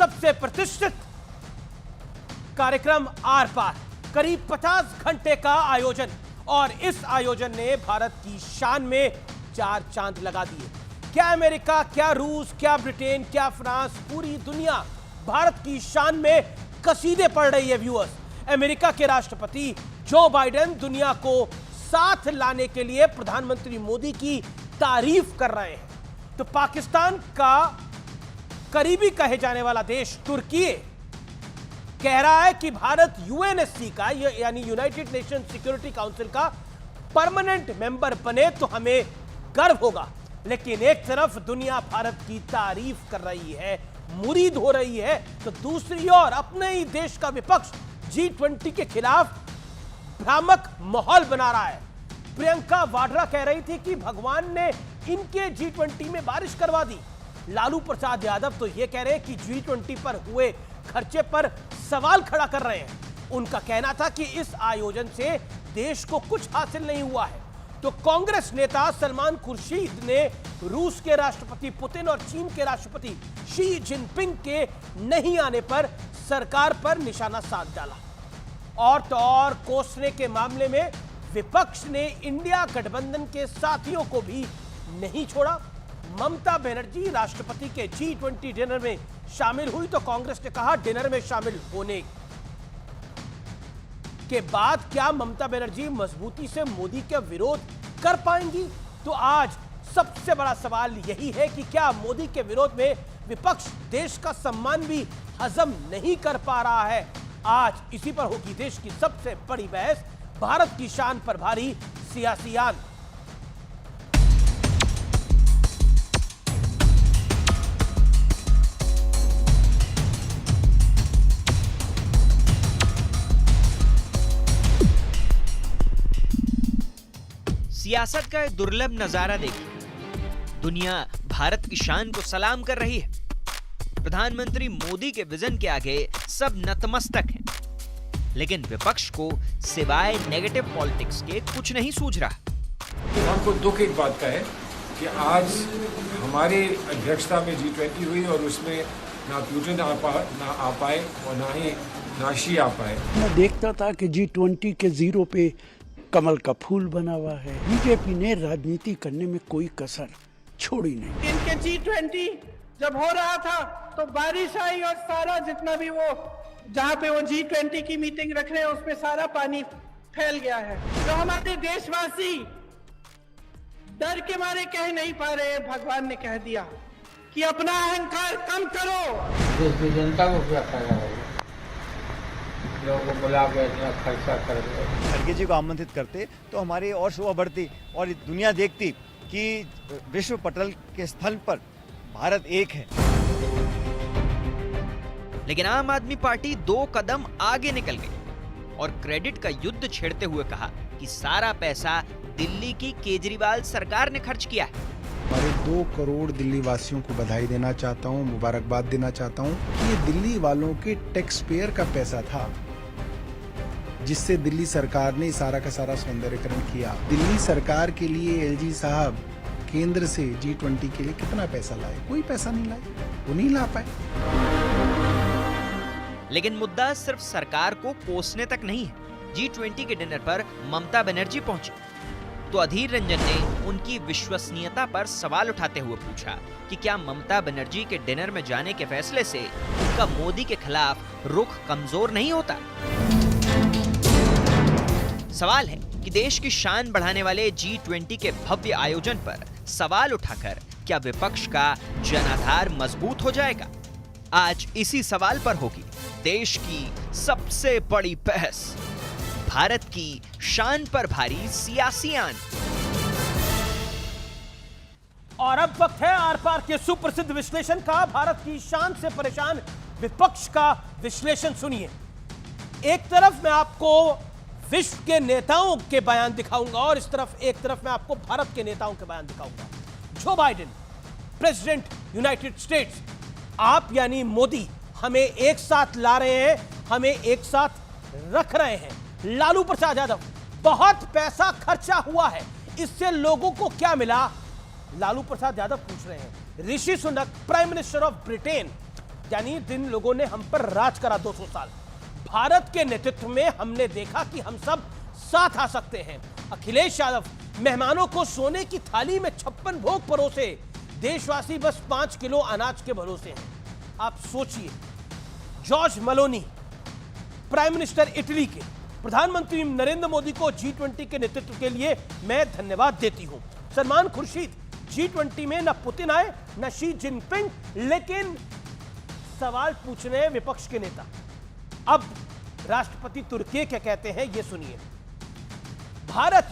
सबसे प्रतिष्ठित कार्यक्रम आर पार, करीब 50 घंटे का आयोजन, और इस आयोजन ने भारत की शान में 4 चांद लगा दिए। क्या अमेरिका, क्या रूस, क्या ब्रिटेन, क्या फ्रांस, पूरी दुनिया भारत की शान में कसीदे पढ़ रही है। व्यूअर्स, अमेरिका के राष्ट्रपति जो बाइडेन दुनिया को साथ लाने के लिए प्रधानमंत्री मोदी की तारीफ कर रहे हैं, तो पाकिस्तान का करीबी कहे जाने वाला देश तुर्की कह रहा है कि भारत यूएनएससी का, यानी यूनाइटेड नेशन सिक्योरिटी काउंसिल का परमानेंट मेंबर बने तो हमें गर्व होगा। लेकिन एक तरफ दुनिया भारत की तारीफ कर रही है, मुरीद हो रही है, तो दूसरी ओर अपने ही देश का विपक्ष G20 के खिलाफ भ्रामक माहौल बना रहा है। प्रियंका वाड्रा कह रही थी कि भगवान ने इनके G20 में बारिश करवा दी। लालू प्रसाद यादव तो यह कह रहे हैं कि G20 पर हुए खर्चे पर सवाल खड़ा कर रहे हैं। उनका कहना था कि इस आयोजन से देश को कुछ हासिल नहीं हुआ है। तो कांग्रेस नेता सलमान खुर्शीद ने रूस के राष्ट्रपति पुतिन और चीन के राष्ट्रपति शी जिनपिंग के नहीं आने पर सरकार पर निशाना साध डाला। और तो और कोसने के मामले में विपक्ष ने इंडिया गठबंधन के साथियों को भी नहीं छोड़ा। ममता बनर्जी राष्ट्रपति के G20 डिनर में शामिल हुई तो कांग्रेस ने कहा डिनर में शामिल होने के बाद क्या ममता बनर्जी मजबूती से मोदी का विरोध कर पाएंगी? तो आज सबसे बड़ा सवाल यही है कि क्या मोदी के विरोध में विपक्ष देश का सम्मान भी हजम नहीं कर पा रहा है? आज इसी पर होगी देश की सबसे बड़ी बहस। भारत की शान पर भारी सियासियान। सियासत का एक दुर्लभ नजारा देखिए। दुनिया भारत की शान को सलाम कर रही है। प्रधानमंत्री मोदी के विजन के आगे सब नतमस्तक हैं, लेकिन विपक्ष को सिवाय नेगेटिव पॉलिटिक्स के कुछ नहीं सूझ रहा। हमको दुख एक बात का है कि आज हमारे अध्यक्षता में G20 हुई और उसमें ना पुतिन ना आ पाए और ना शी आ पाए। मैं देखता था कि G20 के जीरो पे कमल का फूल बना हुआ है। बीजेपी ने राजनीति करने में कोई कसर छोड़ी नहीं। इनके G20 जब हो रहा था तो बारिश आई और सारा जितना भी वो जहाँ पे वो G20 की मीटिंग रख रहे हैं उसमें सारा पानी फैल गया है। तो हमारे देशवासी डर के मारे कह नहीं पा रहे। भगवान ने कह दिया कि अपना अहंकार कम करो। देश की जनता को क्या फायदा होगा? लोगों को बुला के इतना खर्चा कर दो। खड़गे जी को आमंत्रित करते तो हमारी और शोभा बढ़ती और दुनिया देखती कि विश्व पटल के स्थल पर भारत एक है। लेकिन आम आदमी पार्टी 2 कदम आगे निकल गई और क्रेडिट का युद्ध छेड़ते हुए कहा कि सारा पैसा दिल्ली की केजरीवाल सरकार ने खर्च किया है। हमारे 2 करोड़ दिल्ली वासियों को बधाई देना चाहता हूं, मुबारकबाद देना चाहता हूं कि ये दिल्ली वालों के टैक्स पेयर का पैसा था, जिससे दिल्ली सरकार ने सारा का सारा सौंदर्यीकरण किया। दिल्ली सरकार के लिए एलजी साहब केंद्र से G20 के लिए कितना पैसा लाए? कोई पैसा नहीं लाए, वो नहीं ला पाए। लेकिन मुद्दा सिर्फ सरकार को कोसने तक नहीं है। G20 के डिनर पर ममता बनर्जी पहुंची तो अधीर रंजन ने उनकी विश्वसनीयता पर सवाल उठाते हुए पूछा कि क्या ममता बनर्जी के डिनर में जाने के फैसले से उनका मोदी के खिलाफ रुख कमजोर नहीं होता। सवाल है कि देश की शान बढ़ाने वाले G20 के भव्य आयोजन पर सवाल उठाकर क्या विपक्ष का जनाधार मजबूत हो जाएगा? आज इसी सवाल पर होगी देश की सबसे बड़ी बहस। भारत की शान पर भारी सियासियान। और अब वक्त है आर पार के सुप्रसिद्ध विश्लेषण का। भारत की शान से परेशान विपक्ष का विश्लेषण सुनिए। एक तरफ मैं आपको विश्व के नेताओं के बयान दिखाऊंगा और एक तरफ मैं आपको भारत के नेताओं के बयान दिखाऊंगा। Joe Biden president United states, आप यानी मोदी हमें एक साथ ला रहे हैं, हमें एक साथ रख रहे हैं। लालू प्रसाद यादव, बहुत पैसा खर्चा हुआ है, इससे लोगों को क्या मिला? लालू प्रसाद यादव पूछ रहे हैं। Rishi Sunak prime minister of Britain, यानी जिन लोगों ने हम पर राज करा 200 साल, भारत के नेतृत्व में हमने देखा कि हम सब साथ आ सकते हैं। अखिलेश यादव मेहमानों को सोने की थाली में 56 भोग परोसे, देशवासी बस 5 किलो अनाज के भरोसे हैं। आप सोचिए, George Meloni prime minister Italy के, प्रधानमंत्री नरेंद्र मोदी को G20 के नेतृत्व के लिए मैं धन्यवाद देती हूं। सलमान खुर्शीद, G20 में न पुतिन आए न शी जिनपिंग, लेकिन सवाल पूछने विपक्ष के नेता। अब राष्ट्रपति तुर्की क्या कहते हैं, यह सुनिए। Bharat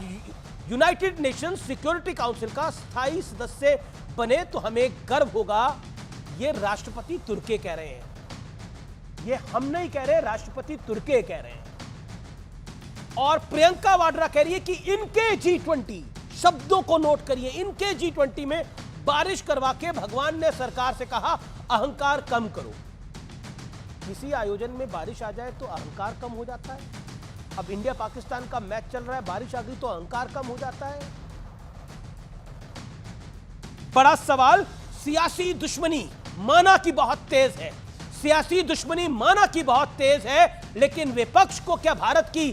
United Nations security council का स्थायी सदस्य बने तो हमें गर्व होगा, यह राष्ट्रपति तुर्की कह रहे हैं। यह हम नहीं कह रहे, राष्ट्रपति तुर्की कह रहे हैं। और प्रियंका वाड्रा कह रही है कि इनके G20, शब्दों को नोट करिए, इनके G20 में बारिश करवा के भगवान ने सरकार से कहा अहंकार कम करो। किसी आयोजन में बारिश आ जाए तो अहंकार कम हो जाता है। अब इंडिया पाकिस्तान का मैच चल रहा है, बारिश आ गई तो अहंकार कम हो जाता है। बड़ा सवाल, सियासी दुश्मनी माना कि बहुत तेज है, सियासी दुश्मनी माना कि बहुत तेज है, लेकिन विपक्ष को क्या भारत की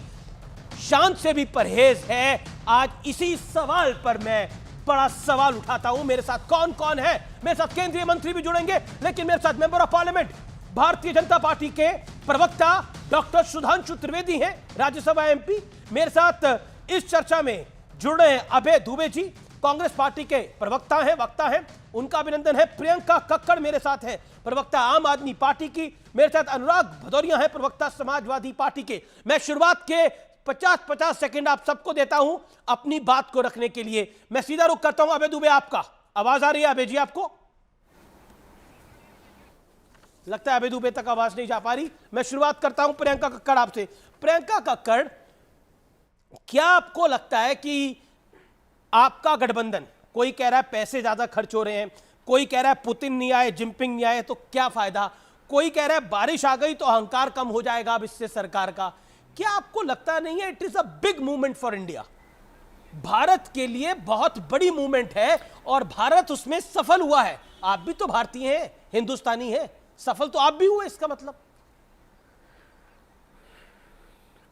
शान से भी परहेज है? आज इसी सवाल पर मैं बड़ा सवाल उठाता हूं। मेरे साथ कौन कौन है? मेरे साथ केंद्रीय मंत्री भी जुड़ेंगे, लेकिन मेरे साथ member of parliament Bharatiya Janata party के प्रवक्ता डॉक्टर सुधांशु त्रिवेदी हैं, राज्यसभा MP। मेरे साथ इस चर्चा में जुड़ रहे हैं अभय दुबे जी, कांग्रेस पार्टी के प्रवक्ता हैं, वक्ता हैं, उनका अभिनंदन है। प्रियंका कक्कड़ मेरे साथ हैं, प्रवक्ता आम आदमी पार्टी की। मेरे साथ अनुराग भदौरिया हैं, प्रवक्ता समाजवादी पार्टी के। मैं शुरुआत के 50-50 सेकंड आप सबको देता हूं अपनी बात को रखने के लिए। मैं सीधा रुख करता हूं अभय दुबे, आपका आवाज आ रही है? अभय जी आपको लगता है अभय दुबे तक आवाज नहीं जा पा रही। मैं शुरुआत करता हूं प्रियंका कक्कड़ आपसे। प्रियंका कक्कड़, क्या आपको लगता है कि आपका गठबंधन, कोई कह रहा है पैसे ज्यादा खर्च हो रहे हैं, कोई कह रहा है पुतिन नहीं आए, जिनपिंग नहीं आए तो क्या फायदा, कोई कह रहा है बारिश आ गई तो अहंकार कम हो जाएगा अब इससे सरकार का, क्या आपको लगता नहीं है it is a big movement for India? Bharat के लिए बहुत बड़ी मूवमेंट है और भारत उसमें सफल हुआ है। आप भी तो भारतीय हैं, हिंदुस्तानी हैं, सफल तो आप भी हुए, इसका मतलब।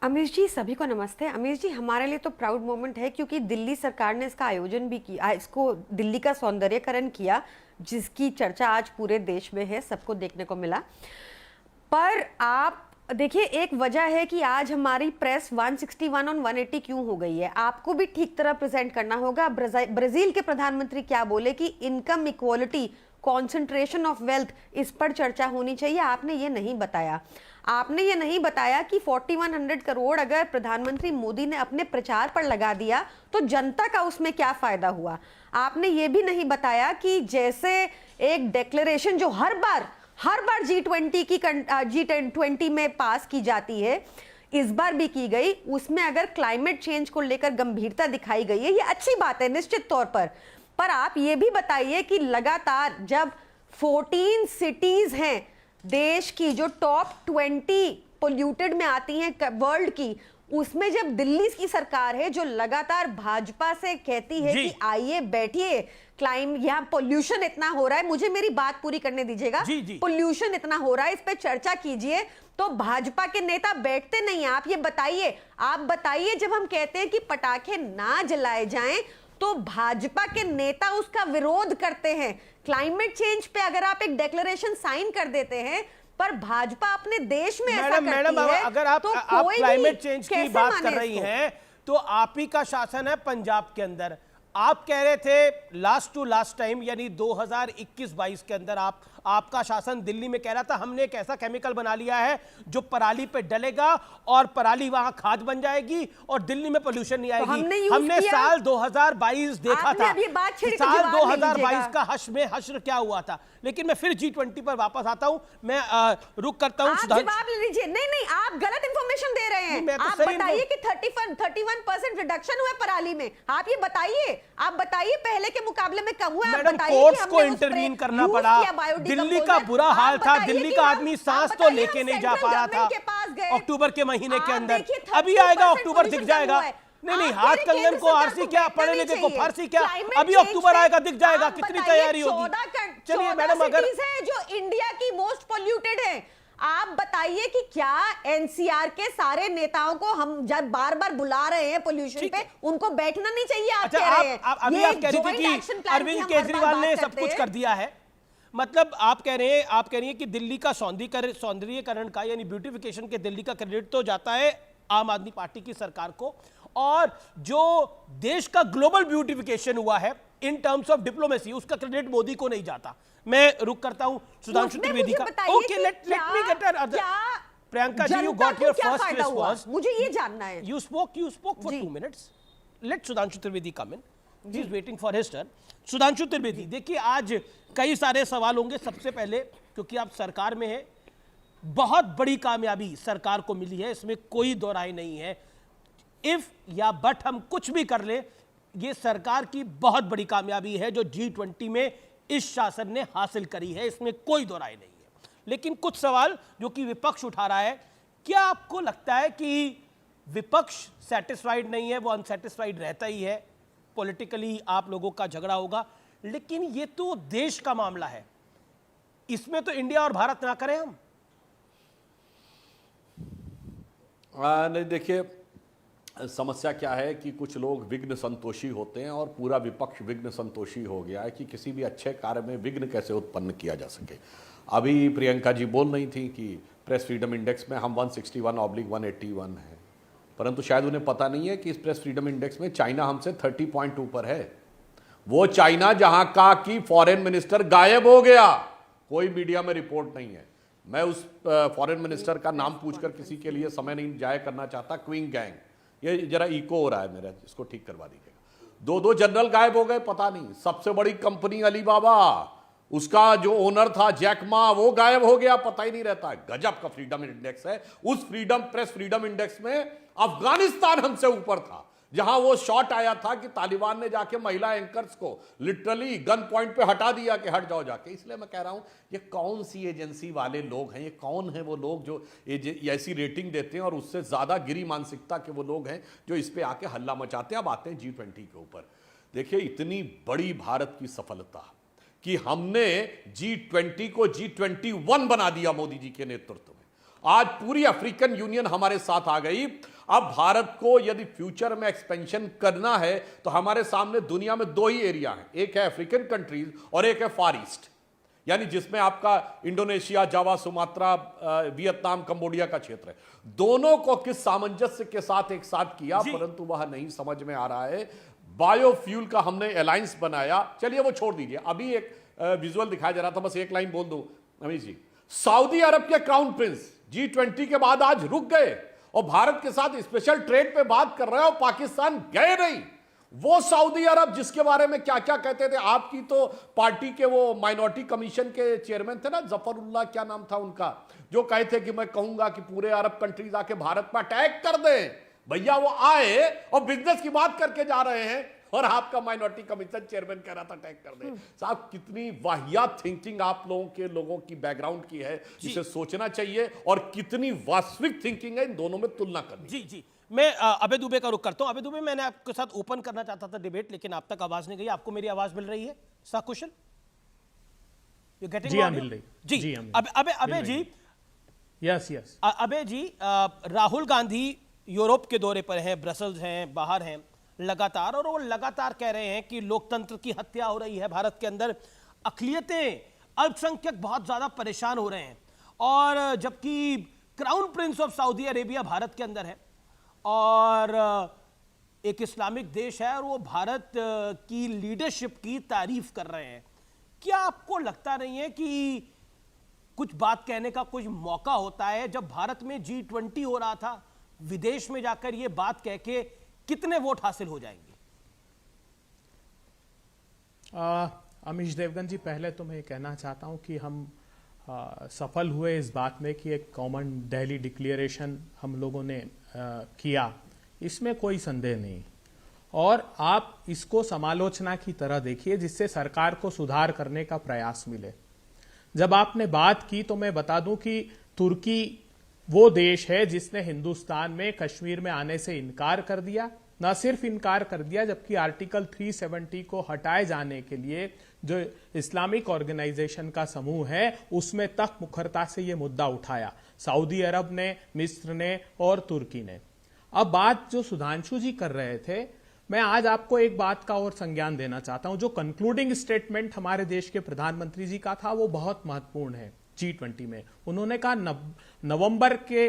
अमीश जी, सभी को नमस्ते। अमीश जी, हमारे लिए तो प्राउड मोमेंट है क्योंकि दिल्ली सरकार ने इसका आयोजन भी किया, इसको दिल्ली का सौंदर्यकरण किया, जिसकी चर्चा आज पूरे देश में है, सबको देखने को मिला। पर आप देखिए, एक वजह है कि आज हमारी प्रेस 161 और 180 क्यों हो गई है। आपको भी ठीक तरह प्रेजेंट करना होगा। ब्राजील के प्रधानमंत्री क्या बोले कि income equality, concentration of wealth, इस पर चर्चा होनी चाहिए। आपने ये नहीं बताया। आपने ये नहीं बताया कि 4100 करोड़ अगर प्रधानमंत्री मोदी ने अपने प्रचार पर लगा दिया तो जनता का उसमें क्या फायदा हुआ। आपने ये भी नहीं बताया कि जैसे एक डिक्लेरेशन जो हर बार G20 में पास की जाती है, इस बार भी की गई, उसमें अगर क्लाइमेट चेंज को लेकर गंभीरता दिखाई गई है, ये अच्छी बात है निश्चित तौर पर आप ये भी बताइए कि लगातार जब 14 सिटीज हैं देश की जो टॉप 20 पोल्यूटेड में आती हैं वर्ल्ड की, उसमें जब दिल्ली की सरकार है जो लगातार भाजपा से कहती है कि आइए बैठिए, यहाँ पोल्यूशन इतना हो रहा है, मुझे मेरी बात पूरी करने दीजिएगा, पोल्यूशन इतना हो रहा है, इस पे चर्चा कीजिए, तो भाजपा के नेता बैठते नहीं। आप ये बताइए, जब हम कहते हैं कि पटाखे ना जलाए जाएं तो भाजपा के नेता उसका विरोध करते हैं। क्लाइमेट चेंज पे अगर आप एक डिक्लेरेशन साइन कर देते हैं पर भाजपा अपने देश में ऐसा करती है, अगर आप क्लाइमेट चेंज की बात कर रही हैं तो आप ही का शासन है पंजाब के अंदर। आप कह रहे थे लास्ट टू लास्ट टाइम यानी 2021-22 के अंदर आपका शासन दिल्ली में कह रहा था हमने एक ऐसा केमिकल बना लिया है जो पराली पे डलेगा और पराली वहां खाद बन जाएगी और दिल्ली में पोल्यूशन नहीं आएगी। हमने साल 2022 देखा था, साल 2022 का हश्र क्या हुआ था। लेकिन मैं फिर G20 पर वापस आता हूं, मैं रुक करता हूं। जवाब ले लीजिए। नहीं, आप गलत इंफॉर्मेशन दे रहे हैं। आप बताइए कि 31% रिडक्शन हुआ पराली में, आप ये बताइए, पहले के मुकाबले में कम हुआ। मैडम, कोर्ट्स को इंटरवीन करना पड़ा, दिल्ली का बुरा हाल था, दिल्ली का आदमी सांस तो लेके नहीं जा पा रहा था अक्टूबर के महीने के अंदर। अभी आएगा अक्टूबर, दिख जाएगा। नहीं, हाथ कंगन को आरसी क्या, पढ़े लिखे को फारसी क्या, अभी अक्टूबर आएगा दिख जाएगा कितनी तैयारी होगी। चलिए मैडम, अगर जो इंडिया की मोस्ट पोल्यूटेड है, आप बताइए कि क्या एनसीआर के सारे नेताओं को हम जब बार बार बुला रहे हैं पोल्यूशन पे, उनको बैठना नहीं चाहिए? आप कह रहे हैं अभी आप कह रही थी कि अरविंद केजरीवाल ने सब कुछ कर दिया है, मतलब आप कह रही हैं कि दिल्ली का सौंदर्यीकरण का यानी ब्यूटिफिकेशन के दिल्ली का क्रेडिट तो जाता है आम आदमी पार्टी की सरकार को, और जो देश का ग्लोबल ब्यूटिफिकेशन हुआ है इन टर्म्स ऑफ डिप्लोमेसी उसका क्रेडिट मोदी को नहीं जाता। मैं रुक करता हूं सुधांशु त्रिवेदी का। Okay, let me get Priyanka ji, you got your first response, मुझे ये जानना है। You spoke for 2 minutes, let Sudhanshu Trivedi come in, he is waiting for his turn. Sudhanshu Trivedi, देखिए आज कई सारे सवाल होंगे। सबसे पहले क्योंकि आप सरकार में हैं, बहुत बड़ी कामयाबी सरकार को मिली है, इसमें कोई दो राय नहीं है। इफ या बट हम कुछ भी कर ले, ये सरकार की बहुत बड़ी कामयाबी है जो G20 में इस शासन ने हासिल करी है, इसमें कोई दो राय नहीं है। लेकिन कुछ सवाल जो कि विपक्ष उठा रहा है, क्या आपको लगता है कि विपक्ष सेटिस्फाइड नहीं है? वो अनसेटिस्फाइड रहता ही है, पॉलिटिकली आप लोगों का झगड़ा होगा, लेकिन ये तो देश का मामला है, इसमें तो इंडिया और भारत ना करें हम। नहीं, देखिए समस्या क्या है कि कुछ लोग विघ्न संतोषी होते हैं और पूरा विपक्ष विघ्न संतोषी हो गया है कि किसी भी अच्छे कार्य में विघ्न कैसे उत्पन्न किया जा सके। अभी प्रियंका जी बोल रही थी कि प्रेस फ्रीडम इंडेक्स में हम 161/181 हैं, परंतु शायद उन्हें पता नहीं है कि इस प्रेस फ्रीडम इंडेक्स में चाइना हमसे 30.2 पर है। वो चाइना जहां का कि फॉरेन मिनिस्टर गायब हो गया, कोई मीडिया में रिपोर्ट नहीं है। मैं उस फॉरेन मिनिस्टर का नाम पूछकर किसी के लिए समय नहीं जाया करना चाहता। क्विंग गैंग, ये जरा इको हो रहा है मेरा, इसको ठीक करवा दीजिएगा। 2 जनरल गायब हो गए, पता नहीं। सबसे बड़ी कंपनी अलीबाबा, उसका जो ओनर था जैक मा, वो गायब हो गया, पता ही नहीं रहता है। गजब का फ्रीडम इंडेक्स है। उस प्रेस फ्रीडम इंडेक्स में अफगानिस्तान हमसे ऊपर था, जहां वो शॉट आया था कि तालिबान ने जाके महिला एंकर्स को लिटरली गन पॉइंट पे हटा दिया कि हट जाओ जाके। इसलिए मैं कह रहा हूं, ये कौन सी एजेंसी वाले लोग हैं, ये कौन है वो लोग जो ऐसी रेटिंग देते हैं, और उससे ज्यादा गिरी मानसिकता के वो लोग हैं जो इस पे आके हल्ला मचाते हैं। अब आते हैं G20 के ऊपर। देखिए, इतनी बड़ी भारत की सफलता कि हमने G20 को G21 बना दिया मोदी जी के नेतृत्व में। आज पूरी अफ्रीकन यूनियन हमारे साथ आ गई। अब भारत को यदि फ्यूचर में एक्सपेंशन करना है तो हमारे सामने दुनिया में 2 ही एरिया हैं, एक है अफ्रीकन कंट्रीज और एक है फार ईस्ट, यानी जिसमें आपका इंडोनेशिया, जावा, सुमात्रा, वियतनाम, कंबोडिया का क्षेत्र है। दोनों को किस सामंजस्य के साथ एक साथ किया, परंतु वह नहीं समझ में आ रहा है। बायोफ्यूल का हमने अलायंस बनाया, चलिए वो छोड़ दीजिए। अभी एक विजुअल दिखाया जा रहा था, बस एक लाइन बोल दूं अमीश जी। सऊदी अरब के क्राउन प्रिंस G20 के बाद आज रुक गए और भारत के साथ स्पेशल ट्रेड पे बात कर रहे हो, पाकिस्तान गए नहीं। वो सऊदी अरब जिसके बारे में क्या क्या कहते थे, आपकी तो पार्टी के वो माइनॉरिटी कमीशन के चेयरमैन थे ना, जफरुल्लाह क्या नाम था उनका, जो कहे थे कि मैं कहूंगा कि पूरे अरब कंट्रीज आके भारत पर अटैक कर दें। भैया वो आए और बिजनेस की बात करके जा रहे हैं, और आपका माइनॉरिटी कमीशन चेयरमैन कह रहा था अटैक कर दे। साहब, कितनी वाहियात थिंकिंग आप लोगों की बैकग्राउंड की है, इसे सोचना चाहिए। और कितनी वास्तविक थिंकिंग है, इन दोनों में तुलना करनी। जी मैं अभय दुबे का रुख करता हूं। अभय दुबे, मैंने आपके साथ ओपन करना चाहता था डिबेट, लेकिन आप तक आवाज नहीं गई। आपको मेरी आवाज मिल रही है सकुशल? You getting? जी मिल रही। जी अभय जी, यस अभय जी, राहुल गांधी यूरोप के दौरे पर हैं, ब्रसल्स हैं, बाहर हैं लगातार, और वो लगातार कह रहे हैं कि लोकतंत्र की हत्या हो रही है भारत के अंदर, अक़लियतें, अल्पसंख्यक बहुत ज्यादा परेशान हो रहे हैं। और जबकि crown Prince of Saudi Arabia Bharat के अंदर है और एक इस्लामिक देश है, और वो भारत की लीडरशिप की तारीफ कर रहे हैं। क्या आपको लगता नहीं है कि कुछ बात कहने का कुछ मौका होता है? जब भारत में G20 हो रहा था, विदेश में जाकर ये बात कह के कितने वोट हासिल हो जाएंगे? अमीश देवगन जी, पहले तो मैं कहना चाहता हूं कि हम सफल हुए इस बात में कि एक कॉमन दिल्ली डिक्लेरेशन हम लोगों ने किया, इसमें कोई संदेह नहीं। और आप इसको समालोचना की तरह देखिए जिससे सरकार को सुधार करने का प्रयास मिले। जब आपने बात की तो मैं बता दूं कि तुर्की वो देश है जिसने हिंदुस्तान में कश्मीर में आने से इनकार कर दिया, न सिर्फ इनकार कर दिया, जबकि आर्टिकल 370 को हटाए जाने के लिए जो इस्लामिक ऑर्गेनाइजेशन का समूह है उसमें तक मुखरता से यह मुद्दा उठाया, सऊदी अरब ने, मिस्र ने और तुर्की ने। अब बात जो सुधांशु जी कर रहे थे, मैं आज आपको एक बात का और संज्ञान देना चाहता हूं। जो कंक्लूडिंग स्टेटमेंट हमारे देश के प्रधानमंत्री जी का था वो बहुत महत्वपूर्ण है। G20 में उन्होंने कहा नवंबर के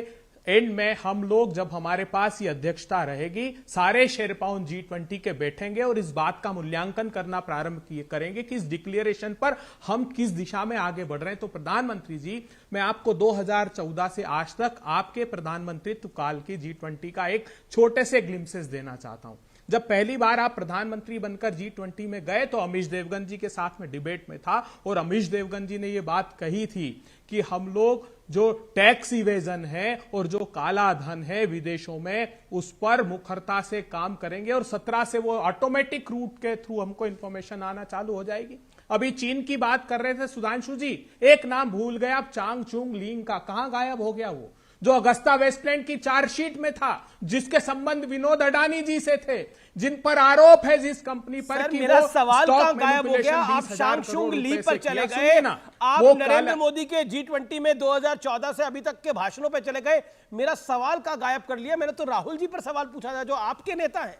एंड में हम लोग, जब हमारे पास ये अध्यक्षता रहेगी, सारे शेरपाउन G20 के बैठेंगे और इस बात का मूल्यांकन करना प्रारंभ करेंगे कि इस डिक्लेरेशन पर हम किस दिशा में आगे बढ़ रहे हैं। तो प्रधानमंत्री जी, मैं आपको 2014 से आज तक आपके प्रधानमंत्रित्व काल की G20 का एक छोटे से ग्लिम्सेस देना चाहता हूं। जब पहली बार आप प्रधानमंत्री बनकर G20 में गए तो अमीश देवगन जी के साथ में डिबेट में था और अमीश देवगन जी ने यह बात कही थी कि हम लोग जो टैक्स इवेजन है और जो काला धन है विदेशों में, उस पर मुखरता से काम करेंगे और 17 से वो ऑटोमेटिक रूट के थ्रू हमको इंफॉर्मेशन आना चालू हो जाएगी। अभी चीन की बात कर रहे थे सुधांशु जी, एक नाम भूल गए आप, चांग चुंग लींग का, कहां गायब हो गया वो, जो अगस्ता वेस्टलैंड की चार्जशीट में था, जिसके संबंध विनोद अडानी जी से थे, जिन पर आरोप है जिस कंपनी पर सर, कि मेरा वो सवाल स्टॉक गायब हो गया। आप शांगशुंग ली पर चले गए, आप नरेंद्र मोदी के G20 में 2014 से अभी तक के भाषणों पे चले गए। मेरा सवाल का गायब कर लिया। मैंने तो राहुल जी पर सवाल पूछा था जो आपके नेता हैं,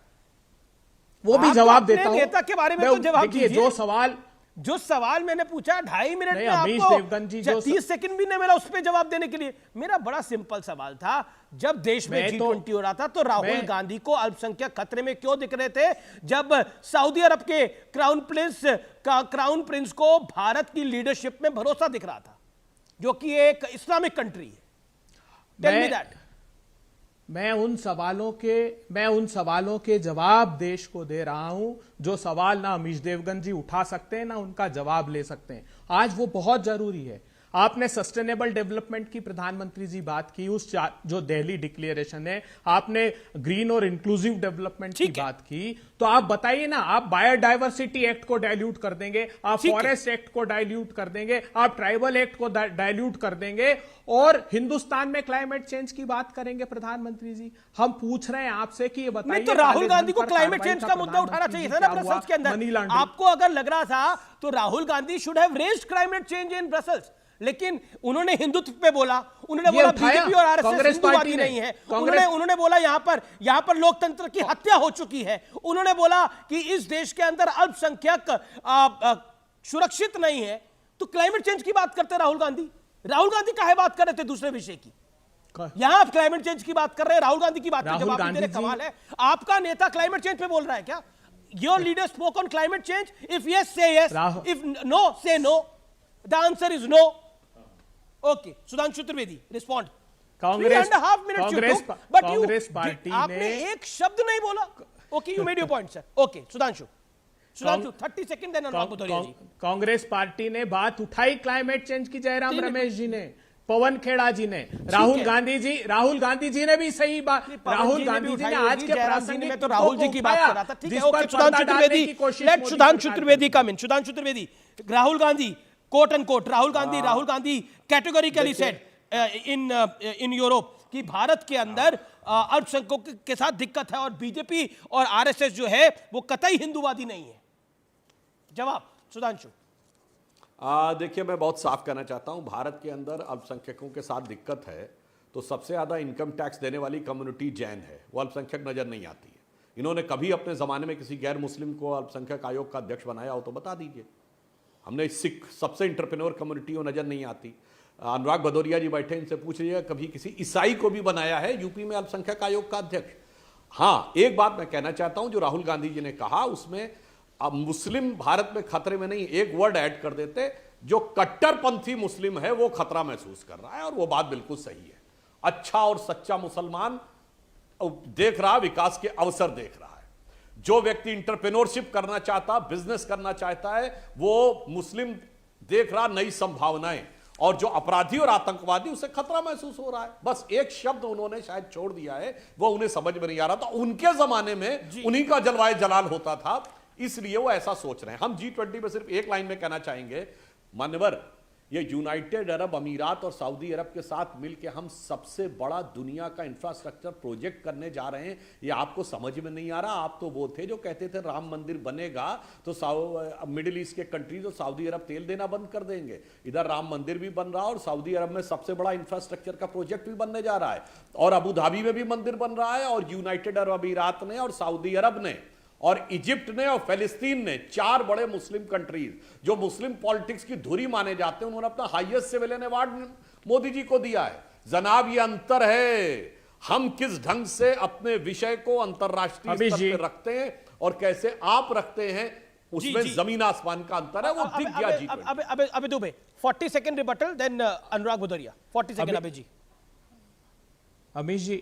वो भी जवाब देता हूं। नेता के बारे में तो जवाब दीजिए। जो सवाल मैंने पूछा 2.5 मिनट में आपको 30 सेकंड भी नहीं मिला उस पर जवाब देने के लिए। मेरा बड़ा सिंपल सवाल था, जब देश में G20 हो रहा था तो राहुल गांधी को अल्पसंख्यक खतरे में क्यों दिख रहे थे, जब सऊदी अरब के क्राउन प्रिंस को भारत की लीडरशिप में भरोसा दिख रहा था, जो कि एक इस्लामिक कंट्री है। Tell me that. मैं उन सवालों के जवाब देश को दे रहा हूं जो सवाल ना अमीश देवगन जी उठा सकते हैं ना उनका जवाब ले सकते हैं। आज वो बहुत जरूरी है। आपने सस्टेनेबल डेवलपमेंट की प्रधानमंत्री जी बात की, उस जो दिल्ली डिक्लेरेशन है, आपने ग्रीन और इंक्लूसिव डेवलपमेंट की बात की, तो आप बताइए ना, आप बायोडायवर्सिटी एक्ट को डाइल्यूट कर देंगे, आप फॉरेस्ट एक्ट को डाइल्यूट कर देंगे, आप ट्राइबल एक्ट को डाइल्यूट कर देंगे और हिंदुस्तान में क्लाइमेट चेंज की बात करेंगे प्रधानमंत्री जी। हम पूछ रहे हैं आपसे कि ये बताइए, तो राहुल गांधी को क्लाइमेट चेंज का मुद्दा उठाना चाहिए था ना ब्रसेल्स के अंदर। आपको अगर लग रहा था तो Rahul Gandhi should have raised climate change in Brussels, लेकिन उन्होंने हिंदुत्व पे बोला, उन्होंने बोला बीजेपी और आरएसएस हिंदूवादी नहीं है, उन्होंने बोला यहां पर लोकतंत्र की हत्या हो चुकी है, उन्होंने बोला कि इस देश के अंदर अल्पसंख्यक सुरक्षित नहीं है। तो क्लाइमेट चेंज की बात करते राहुल गांधी काहे बात कर रहे थे दूसरे विषय की? यहां आप क्लाइमेट चेंज की बात कर रहे हैं, राहुल गांधी की बात का जवाब नहीं दे रहे। कमाल है, आपका नेता क्लाइमेट चेंज पे बोल रहा है क्या? Your leader spoke on climate change, if yes say yes, if no say no, the answer is no. Okay, Sudhanshu Trivedi respond. Congress party आपने एक शब्द नहीं बोला। Okay, you made your point sir. Okay, Sudhanshu 30 second देना। कांग्रेस पार्टी ने बात उठाई क्लाइमेट चेंज की, जयराम रमेश जी ने, पवन खेड़ा जी ने, राहुल गांधी जी ने भी सही बात, राहुल गांधी जी ने आज के प्रासंगिक में तो राहुल जी की बात कर रहा था। ठीक है, okay, Sudhanshu Trivedi come in. Sudhanshu Trivedi, Rahul Gandhi quote and quote, Rahul Gandhi categorically said in Europe कि भारत के अंदर अल्पसंख्यकों के साथ दिक्कत है और बीजेपी और आरएसएस जो है वो कतई हिंदूवादी नहीं है। जवाब सुधांशु। देखिए, मैं बहुत साफ कहना चाहता हूं, भारत के अंदर अल्पसंख्यकों के साथ दिक्कत है तो सबसे ज्यादा इनकम टैक्स देने वाली कम्युनिटी जैन है, वो अल्पसंख्यक नजर नहीं आती है। इन्होंने कभी अपने जमाने में किसी गैर मुस्लिम को अल्पसंख्यक आयोग का अध्यक्ष बनाया हो तो बता दीजिए। हमने सिख सबसे इंटरप्रेन्योर कम्युनिटी वो नजर नहीं आती। अनुराग भदौरिया जी बैठे, इनसे पूछ लीजिए कभी किसी ईसाई को भी बनाया है यूपी में अल्पसंख्यक आयोग का अध्यक्ष? हाँ, एक बात मैं कहना चाहता हूं, जो राहुल गांधी जी ने कहा उसमें अब मुस्लिम भारत में खतरे में नहीं, एक वर्ड ऐड कर देते, जो कट्टरपंथी मुस्लिम है वो खतरा महसूस कर रहा है, और वो बात बिल्कुल सही है। अच्छा और सच्चा मुसलमान देख रहा, विकास के अवसर देख रहा है। जो व्यक्ति इंटरप्रेन्योरशिप करना चाहता, बिजनेस करना चाहता है, वो मुस्लिम देख रहा नई संभावनाएं, और जो अपराधी और आतंकवादी उसे खतरा महसूस हो रहा है। बस एक शब्द उन्होंने शायद छोड़ दिया है, वो उन्हें समझ में नहीं आ रहा था। उनके जमाने में उन्हीं का जलवाए जलाल होता था, इसलिए वो ऐसा सोच रहे हैं। हम G20 में सिर्फ एक लाइन में कहना चाहेंगे, मान्यवर, ये यूनाइटेड अरब अमीरात और सऊदी अरब के साथ मिलकर हम सबसे बड़ा दुनिया का इंफ्रास्ट्रक्चर प्रोजेक्ट करने जा रहे हैं। ये आपको समझ में नहीं आ रहा। आप तो वो थे जो कहते थे राम मंदिर बनेगा तो मिडिल ईस्ट के कंट्रीज और सऊदी अरब तेल देना बंद कर देंगे। इधर राम मंदिर भी बन रहा है और सऊदी अरब में सबसे बड़ा इंफ्रास्ट्रक्चर का प्रोजेक्ट भी बनने जा रहा है और अबू धाबी में भी मंदिर बन रहा है और यूनाइटेड अरब अमीरात ने और सऊदी अरब ने और इजिप्ट ने और फिलिस्तीन ने, 4 बड़े मुस्लिम कंट्रीज जो मुस्लिम पॉलिटिक्स की धुरी माने जाते हैं, उन्होंने अपना highest civilian award Modi ji को दिया है। जनाब, ये अंतर है हम किस ढंग से अपने विषय को अंतरराष्ट्रीय स्तर पर रखते हैं और कैसे आप रखते हैं, उसमें जमीन आसमान का अंतर है। वो दिख गया जी। अबे दुबे 40 सेकंड रिबटल, देन अनुराग भदौरिया 40 सेकंड। अबे जी, अमीश जी,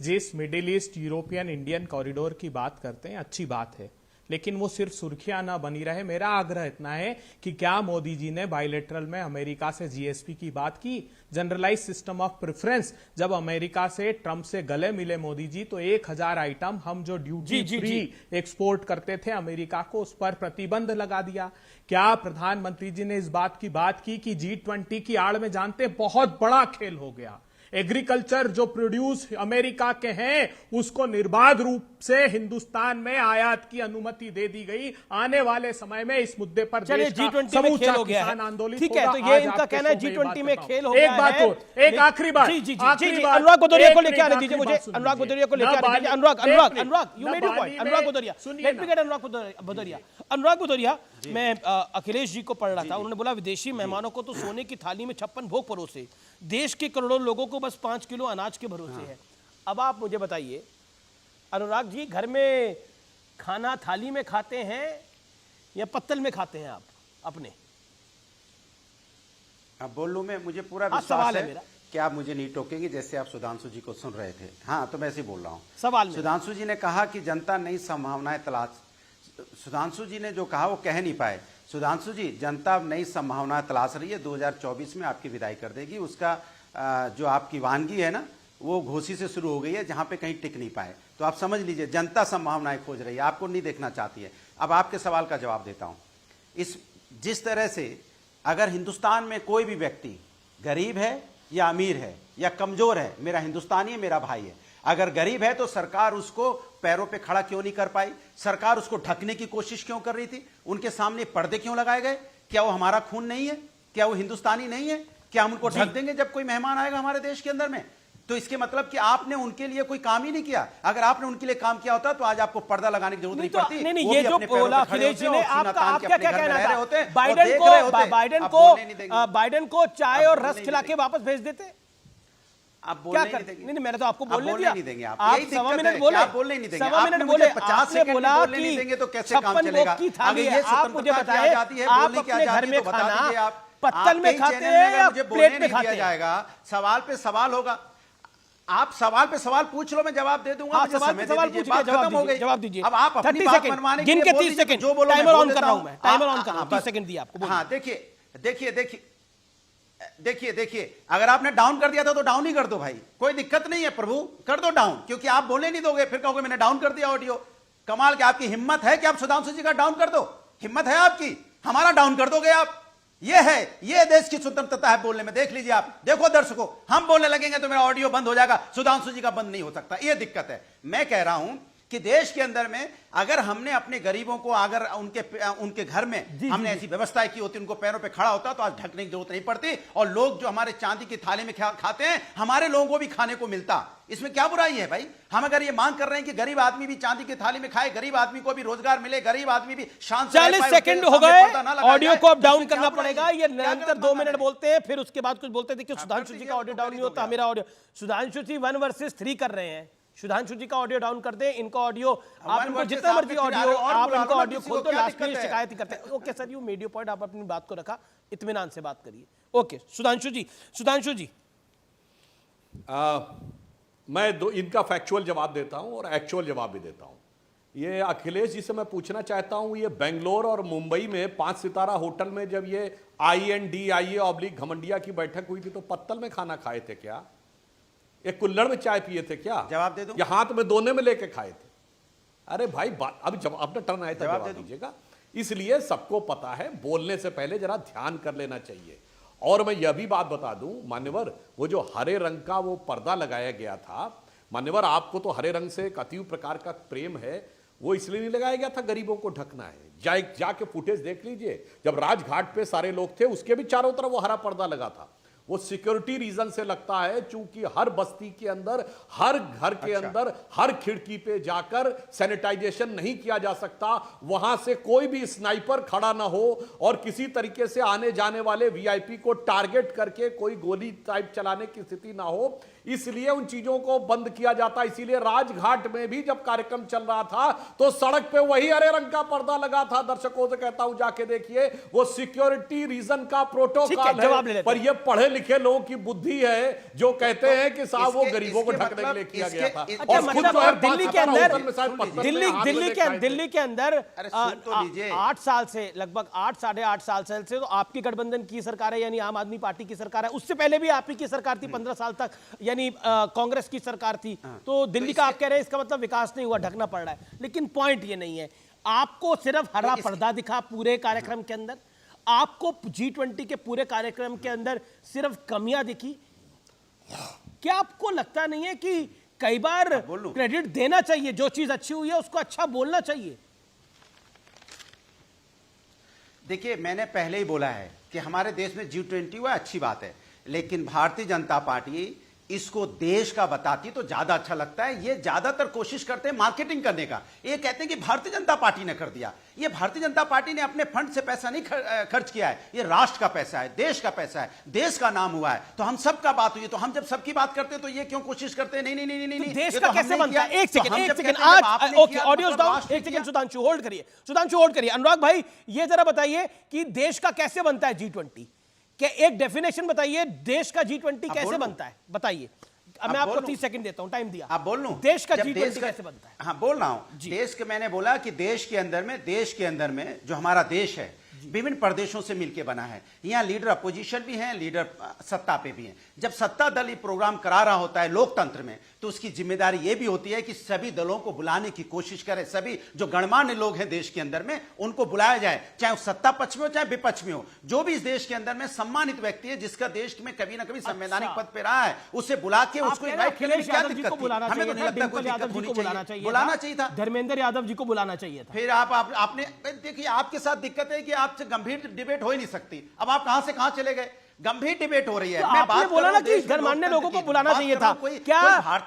जिस middle east European Indian corridor की बात करते हैं, अच्छी बात है, लेकिन वो सिर्फ सुर्खियां ना बनी रहे। मेरा आग्रह इतना है कि क्या मोदी जी ने बायलैटरल में अमेरिका से जीएसपी की बात की, जनरलाइज सिस्टम ऑफ प्रेफरेंस? जब अमेरिका से ट्रंप से गले मिले मोदी जी तो 1000 आइटम हम जो ड्यूटी फ्री एक्सपोर्ट करते थे अमेरिका को, उस पर प्रतिबंध लगा दिया। क्या प्रधानमंत्री जी ने इस बात की कि G20 की आड़ में जानते बहुत बड़ा खेल हो गया। एग्रीकल्चर जो प्रोड्यूस अमेरिका के हैं उसको निर्बाध रूप से हिंदुस्तान में आयात की अनुमति दे दी गई। आने वाले समय में इस मुद्दे पर देश का समूचा किसान आंदोलित ठीक है, तो ये इनका कहना है G20 में खेल हो गया है। एक बात और, एक आखिरी बात। जी, अनुराग भदौरिया को लेके आने दीजिए मुझे। अनुराग भदौरिया को लेके आने दीजिए। Anurag, you made your point. Anurag Bhadauria, let me get Anurag Bhadauria. Anurag Bhadauria, मैं अखिलेश जी को पढ़ रहा था, उन्होंने बोला विदेशी मेहमानों को तो सोने की थाली में 56 भोग परोसे, देश के करोड़ों लोगों को बस 5 किलो अनाज के भरोसे है। अब आप मुझे बताइए अनुराग जी, घर में खाना थाली में खाते हैं या पत्तल में खाते हैं आप अपने? अब बोल लूं मैं, मुझे पूरा विश्वास है मेरा कि आप मुझे नहीं टोकेंगे, जैसे आप सुधांशु जी को सुन रहे थे। हाँ, तो मैं ऐसे ही बोल रहा हूँ। सवाल सुधांशु जी ने कहा कि जनता नई संभावनाएं तलाश, सुधांशु जी ने जो कहा वो कह नहीं पाए। सुधांशु जी, जनता नई संभावनाएं तलाश रही है, 2024 में आपकी विदाई कर देगी। उसका जो आपकी वानगी है ना, वो घोसी से शुरू हो गई है, जहां पे कहीं टिक नहीं पाए। तो आप समझ लीजिए, जनता संभावनाएं खोज रही है, आपको नहीं देखना चाहती है। अब आपके सवाल का जवाब देता हूं। जिस तरह से अगर हिंदुस्तान में कोई भी व्यक्ति गरीब है या अमीर है या कमजोर है, मेरा हिंदुस्तानी है, मेरा भाई है, अगर गरीब है तो सरकार उसको पैरों पे खड़ा क्यों नहीं कर पाई? सरकार उसको ढकने की कोशिश क्यों कर रही थी? उनके सामने पर्दे क्यों लगाए गए? क्या वो हमारा खून नहीं है? क्या वो हिंदुस्तानी नहीं है? क्या हम उनको ढक देंगे जब कोई मेहमान आएगा हमारे देश के अंदर में? तो इसके मतलब कि आपने उनके लिए कोई काम ही नहीं किया। अगर आपने उनके लिए काम किया होता तो आज आपको पर्दा लगाने की जरूरत नहीं पड़ती। नहीं, ये जो बोला अखिलेश जी ने, आपका क्या कहना था? बाइडेन को चाय और रस खिला के वापस भेज देते? आप बोलने नहीं देंगे। नहीं, मैंने तो आपको बोलने दिया। नहीं देंगे आप। आप सवा मिनट बोले, आप बोलने नहीं देंगे। सवा मिनट बोले, 50 सेकंड बोलने नहीं देंगे तो कैसे काम चलेगा? अगर ये आप मुझे बताएं, आप अपने घर में खाना पत्तल में खाते हैं या प्लेट में खाते जाएगा? सवाल पे सवाल होगा। आप सवाल पे सवाल पूछ लो, मैं जवाब दे दूंगा। सवाल पे सवाल पूछ लीजिए, जवाब दीजिए। अब आप अपनी बात मनवाने के लिए गिन के 30 सेकंड, जो बोलो टाइमर ऑन कर रहा हूं मैं, टाइमर ऑन कर रहा हूं, 30 सेकंड दिया आपको। हाँ, देखिए, अगर आपने डाउन कर दिया था तो डाउन ही कर दो भाई, कोई दिक्कत नहीं है प्रभु, कर दो डाउन। क्योंकि आप बोलने नहीं दोगे, फिर कहोगे मैंने डाउन कर दिया ऑडियो। कमाल की आपकी हिम्मत है कि आप सुधांशु जी का डाउन कर दो? हिम्मत है आपकी? हमारा डाउन कर दोगे आप? ये देश की स्वतंत्रता है बोलने में। देख लीजिए आप, देखो दर्शकों, हम बोलने लगेंगे तो मेरा ऑडियो बंद हो जाएगा, सुधांशु जी का बंद नहीं हो सकता। ये दिक्कत है। मैं कह रहा हूं कि देश के अंदर में अगर हमने अपने गरीबों को, अगर उनके घर में हमने ऐसी व्यवस्थाएं की होती, उनको पैरों पे खड़ा होता, तो आज ढकने की जरूरत नहीं पड़ती। और लोग जो हमारे चांदी की थाली में खाते हैं, हमारे लोगों को भी खाने को मिलता। इसमें क्या बुराई है भाई? हम अगर ये मांग कर रहे हैं कि गरीब आदमी भी चांदी की थाली में खाए, गरीब आदमी को भी रोजगार मिले, गरीब आदमी भी शांत। 40 सेकंड हो गए, ऑडियो को अब डाउन करना पड़ेगा। ये निरंतर 2 मिनट बोलते हैं, फिर उसके बाद कुछ बोलते हैं। देखिए, सुधांशु जी का ऑडियो डाउन नहीं होता, मेरा ऑडियो। सुधांशु जी 1 वर्सेस 3 कर रहे हैं। सुधांशु जी का ऑडियो डाउन कर दें, इनका ऑडियो, आप इनको जितना मर्जी ऑडियो, आप इनको ऑडियो खोल दो, लास्ट में शिकायत ही करते हैं। Okay sir, you made your point, आप अपनी बात को रखा, इत्मीनान से बात करिए। ओके सुधांशु जी, मैं इनका फैक्चुअल जवाब देता हूं और एक्चुअल जवाब भी देता हूं। ये अखिलेश जी से मैं पूछना चाहता हूं, ये बेंगलोर और मुंबई में 5 सितारा होटल में जब ये INDIA/घमंडिया की बैठक हुई थी तो पत्तल में खाना खाए थे क्या? एक कुल्हड़ में चाय पिए थे क्या? जवाब दे दो। या हाथ में दोने में लेके खाए थे? अरे भाई, अब जब अपना टर्न आया था जवाब दीजिएगा। इसलिए सबको पता है, बोलने से पहले जरा ध्यान कर लेना चाहिए। और मैं यह भी बात बता दूं मान्यवर, वो जो हरे रंग का वो पर्दा लगाया गया था, मान्यवर आपको तो हरे रंग से एक अतीव प्रकार का प्रेम है, वो इसलिए नहीं लगाया गया था गरीबों को ढकना है। जाके फुटेज देख लीजिए, जब राजघाट पे सारे लोग थे उसके भी चारों तरफ वो हरा पर्दा लगा था। वो सिक्योरिटी रीजन से लगता है, चूंकि हर बस्ती के अंदर, हर घर के अंदर, हर खिड़की पे जाकर सैनिटाइजेशन नहीं किया जा सकता, वहां से कोई भी स्नाइपर खड़ा ना हो और किसी तरीके से आने जाने वाले वीआईपी को टारगेट करके कोई गोली टाइप चलाने की स्थिति ना हो, इसलिए उन चीजों को बंद किया जाता। इसीलिए राजघाट में भी जब कार्यक्रम चल रहा था तो सड़क पे वही हरे रंग का पर्दा लगा था। दर्शकों से कहता हूं जाके देखिए, वो सिक्योरिटी रीजन का प्रोटोकॉल है, पर ये पढ़े लिखे लोगों की बुद्धि है जो कहते हैं कि साहब वो गरीबों को ढकने के लिए किया गया था। और मतलब दिल्ली के अंदर, दिल्ली के अंदर 8 साल से, लगभग 8-8.5 साल से तो आपकी गठबंधन की सरकार है, यानी आम आदमी पार्टी की सरकार है। उससे पहले भी आपकी की सरकार थी 15 साल तक, यानी कांग्रेस की सरकार थी। तो दिल्ली का आप कह रहे हैं इसका मतलब विकास नहीं हुआ, ढकना पड़ रहा है। लेकिन पॉइंट ये नहीं है, आपको सिर्फ हरा पर्दा दिखा पूरे कार्यक्रम के अंदर, आपको G20 के पूरे कार्यक्रम के अंदर सिर्फ कमियां दिखी। क्या आपको लगता नहीं है कि कई बार क्रेडिट देना चाहिए, जो चीज अच्छी हुई है उसको अच्छा बोलना चाहिए? देखिए, मैंने पहले ही बोला है कि हमारे देश में G20 हुआ अच्छी बात है, लेकिन भारतीय जनता पार्टी इसको देश का बताती तो ज्यादा अच्छा लगता है। ये ज्यादातर कोशिश करते हैं मार्केटिंग करने का। ये कहते हैं कि भारतीय जनता पार्टी ने कर दिया। ये भारतीय जनता पार्टी ने अपने फंड से पैसा नहीं खर्च किया है, ये राष्ट्र का पैसा है, देश का पैसा है, देश का नाम हुआ है। तो हम सबका बात हुई है, तो हम जब सबकी बात करते हैं तो ये क्यों कोशिश करते हैं? नहीं नहीं नहीं नहीं, देश का कैसे बनता है? एक सेकंड आज, ओके, ऑडियोज डाउन, एक सेकंड सुधांशु होल्ड करिए। अनुराग भाई, ये जरा बताइए कि देश का कैसे बनता है G20? क्या एक डेफिनेशन बताइए, देश का G20 कैसे बनता है, बताइए। अब मैं आपको 30 सेकंड देता हूं, टाइम दिया। आप बोल लूं, देश का G20 कैसे बनता है? हाँ, बोल रहा हूं। देश के, मैंने बोला कि देश के अंदर में जो हमारा देश है विभिन्न प्रदेशों से मिलकर बना है। यहाँ लीडर अपोजिशन भी हैं, लीडर सत्ता पे भी हैं। जब सत्ता दल ये प्रोग्राम करा रहा होता है लोकतंत्र में, तो उसकी जिम्मेदारी ये भी होती है कि सभी दलों को बुलाने की कोशिश करे। सभी जो गणमान्य लोग हैं देश के अंदर में, उनको बुलाया जाए, चाहे सत्ता पक्ष में हो चाहे विपक्ष में हो। जो भी इस देश के अंदर में सम्मानित व्यक्ति है, जिसका देश में कभी ना कभी संवैधानिक पद पे रहा है, उसे बुला के उसको इनवाइट करने में क्या दिक्कत थी? हमें तो नहीं लगता कोई दिक्कत होनी चाहिए। बुलाना चाहिए था, धर्मेंद्र यादव जी को बुलाना चाहिए था। फिर आपने देखिए, आपके साथ दिक्कत है कि आपसे गंभीर डिबेट हो ही नहीं सकती। अब आप कहां से कहां चले गए? गंभीर डिबेट हो रही है। मैं आपने बोला ना कि गणमान्य लोगों को बुलाना चाहिए था। क्या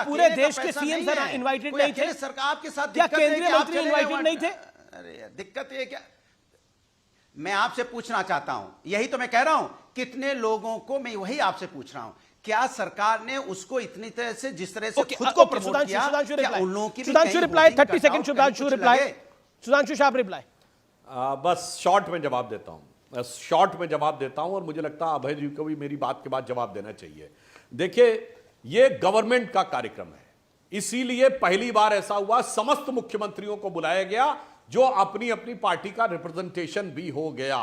पूरे देश के सीएम सर इनवाइटेड नहीं थे? सरकार के साथ क्या केंद्रीय मंत्री इनवाइटेड नहीं थे? अरे दिक्कत ये क्या, मैं आपसे पूछना चाहता हूं, यही तो मैं कह रहा हूं, कितने लोगों को, मैं वही आपसे पूछ रहा हूं, क्या सरकार ने उसको इतनी तरह से, जिस तरह से खुद को प्रमोट किया, क्या उन लोगों की? Sudhanshu reply, 30 second Sudhanshu reply, Sudhanshu Shah reply. बस शॉर्ट में जवाब देता हूं, और मुझे लगता है अभय जी को भी मेरी बात के बाद जवाब देना चाहिए। देखिए, ये गवर्नमेंट का कार्यक्रम है, इसीलिए पहली बार ऐसा हुआ समस्त मुख्यमंत्रियों को बुलाया गया, जो अपनी अपनी पार्टी का रिप्रेजेंटेशन भी हो गया।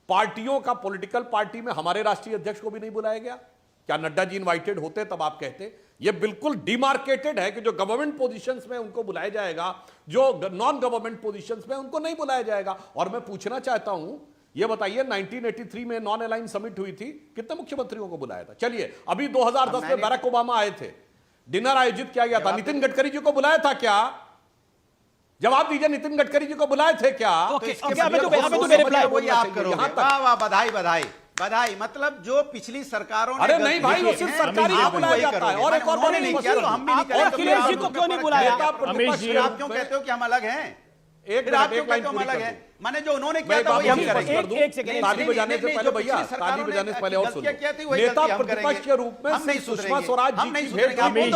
पार्टियों का, पॉलिटिकल पार्टी में हमारे राष्ट्रीय अध्यक्ष को भी नहीं बुलाया गया। क्या नड्डा जी इनवाइटेड होते तब आप कहते? ये बिल्कुल डिमार्केटेड है कि जो गवर्नमेंट पोजीशंस में उनको बुलाया जाएगा, जो नॉन गवर्नमेंट पोजीशंस में उनको नहीं बुलाया जाएगा। और मैं पूछना चाहता हूं, ये बताइए 1983 में नॉन अलाइन समिट हुई थी, कितने मुख्यमंत्रियों को बुलाया था? चलिए, अभी 2010 में बैराक ओबामा आए थे, डिनर आयोजित किया गया था, नितिन गडकरी जी को बुलाया था क्या? जवाब दीजिए, नितिन गडकरी जी को बुलाए थे क्या? बधाई, मतलब जो पिछली सरकारों ने, अरे नहीं भाई, वो सिर्फ सरकारी नहीं बुलाया जाता है, और एक और बात नहीं किया तो हम भी नहीं करेंगे। अखिलेश जी को क्यों नहीं बुलाया? अमित जी, आप क्यों कहते हो कि हम अलग हैं? फिर आप क्यों कहते हो हम अलग हैं? माने जो उन्होंने किया था वही हम करेंगे। एक सेकंड, ताली बजाने से पहले भैया, ताली बजाने से पहले और सुनो, नेता प्रतिपक्ष के रूप में सुषमा स्वराज जी की भेंट,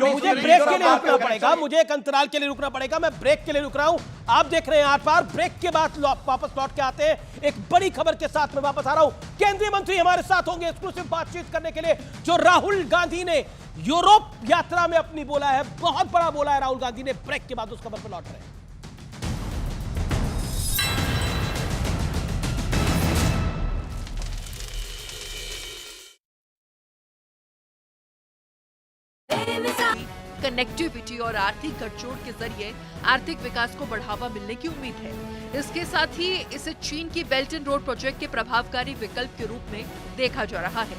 मुझे ब्रेक के लिए रुकना पड़ेगा, मुझे एक अंतराल के लिए रुकना पड़ेगा, मैं ब्रेक के लिए रुक रहा हूं। आप देख रहे हैं आर पार, ब्रेक के बाद वापस लौट के आते हैं। एक बड़ी खबर के साथ मैं वापस आ रहा हूं। केंद्रीय मंत्री हमारे साथ होंगे एक्सक्लूसिव बातचीत करने के लिए। जो राहुल गांधी ने यूरोप यात्रा में अपनी बोला है, बहुत बड़ा बोला है राहुल गांधी ने। ब्रेक के बाद उस खबर पर लौट रहे हैं। कनेक्टिविटी और आर्थिक गठजोड़ के जरिए आर्थिक विकास को बढ़ावा मिलने की उम्मीद है। इसके साथ ही इसे चीन की बेल्ट एंड रोड प्रोजेक्ट के प्रभावकारी विकल्प के रूप में देखा जा रहा है।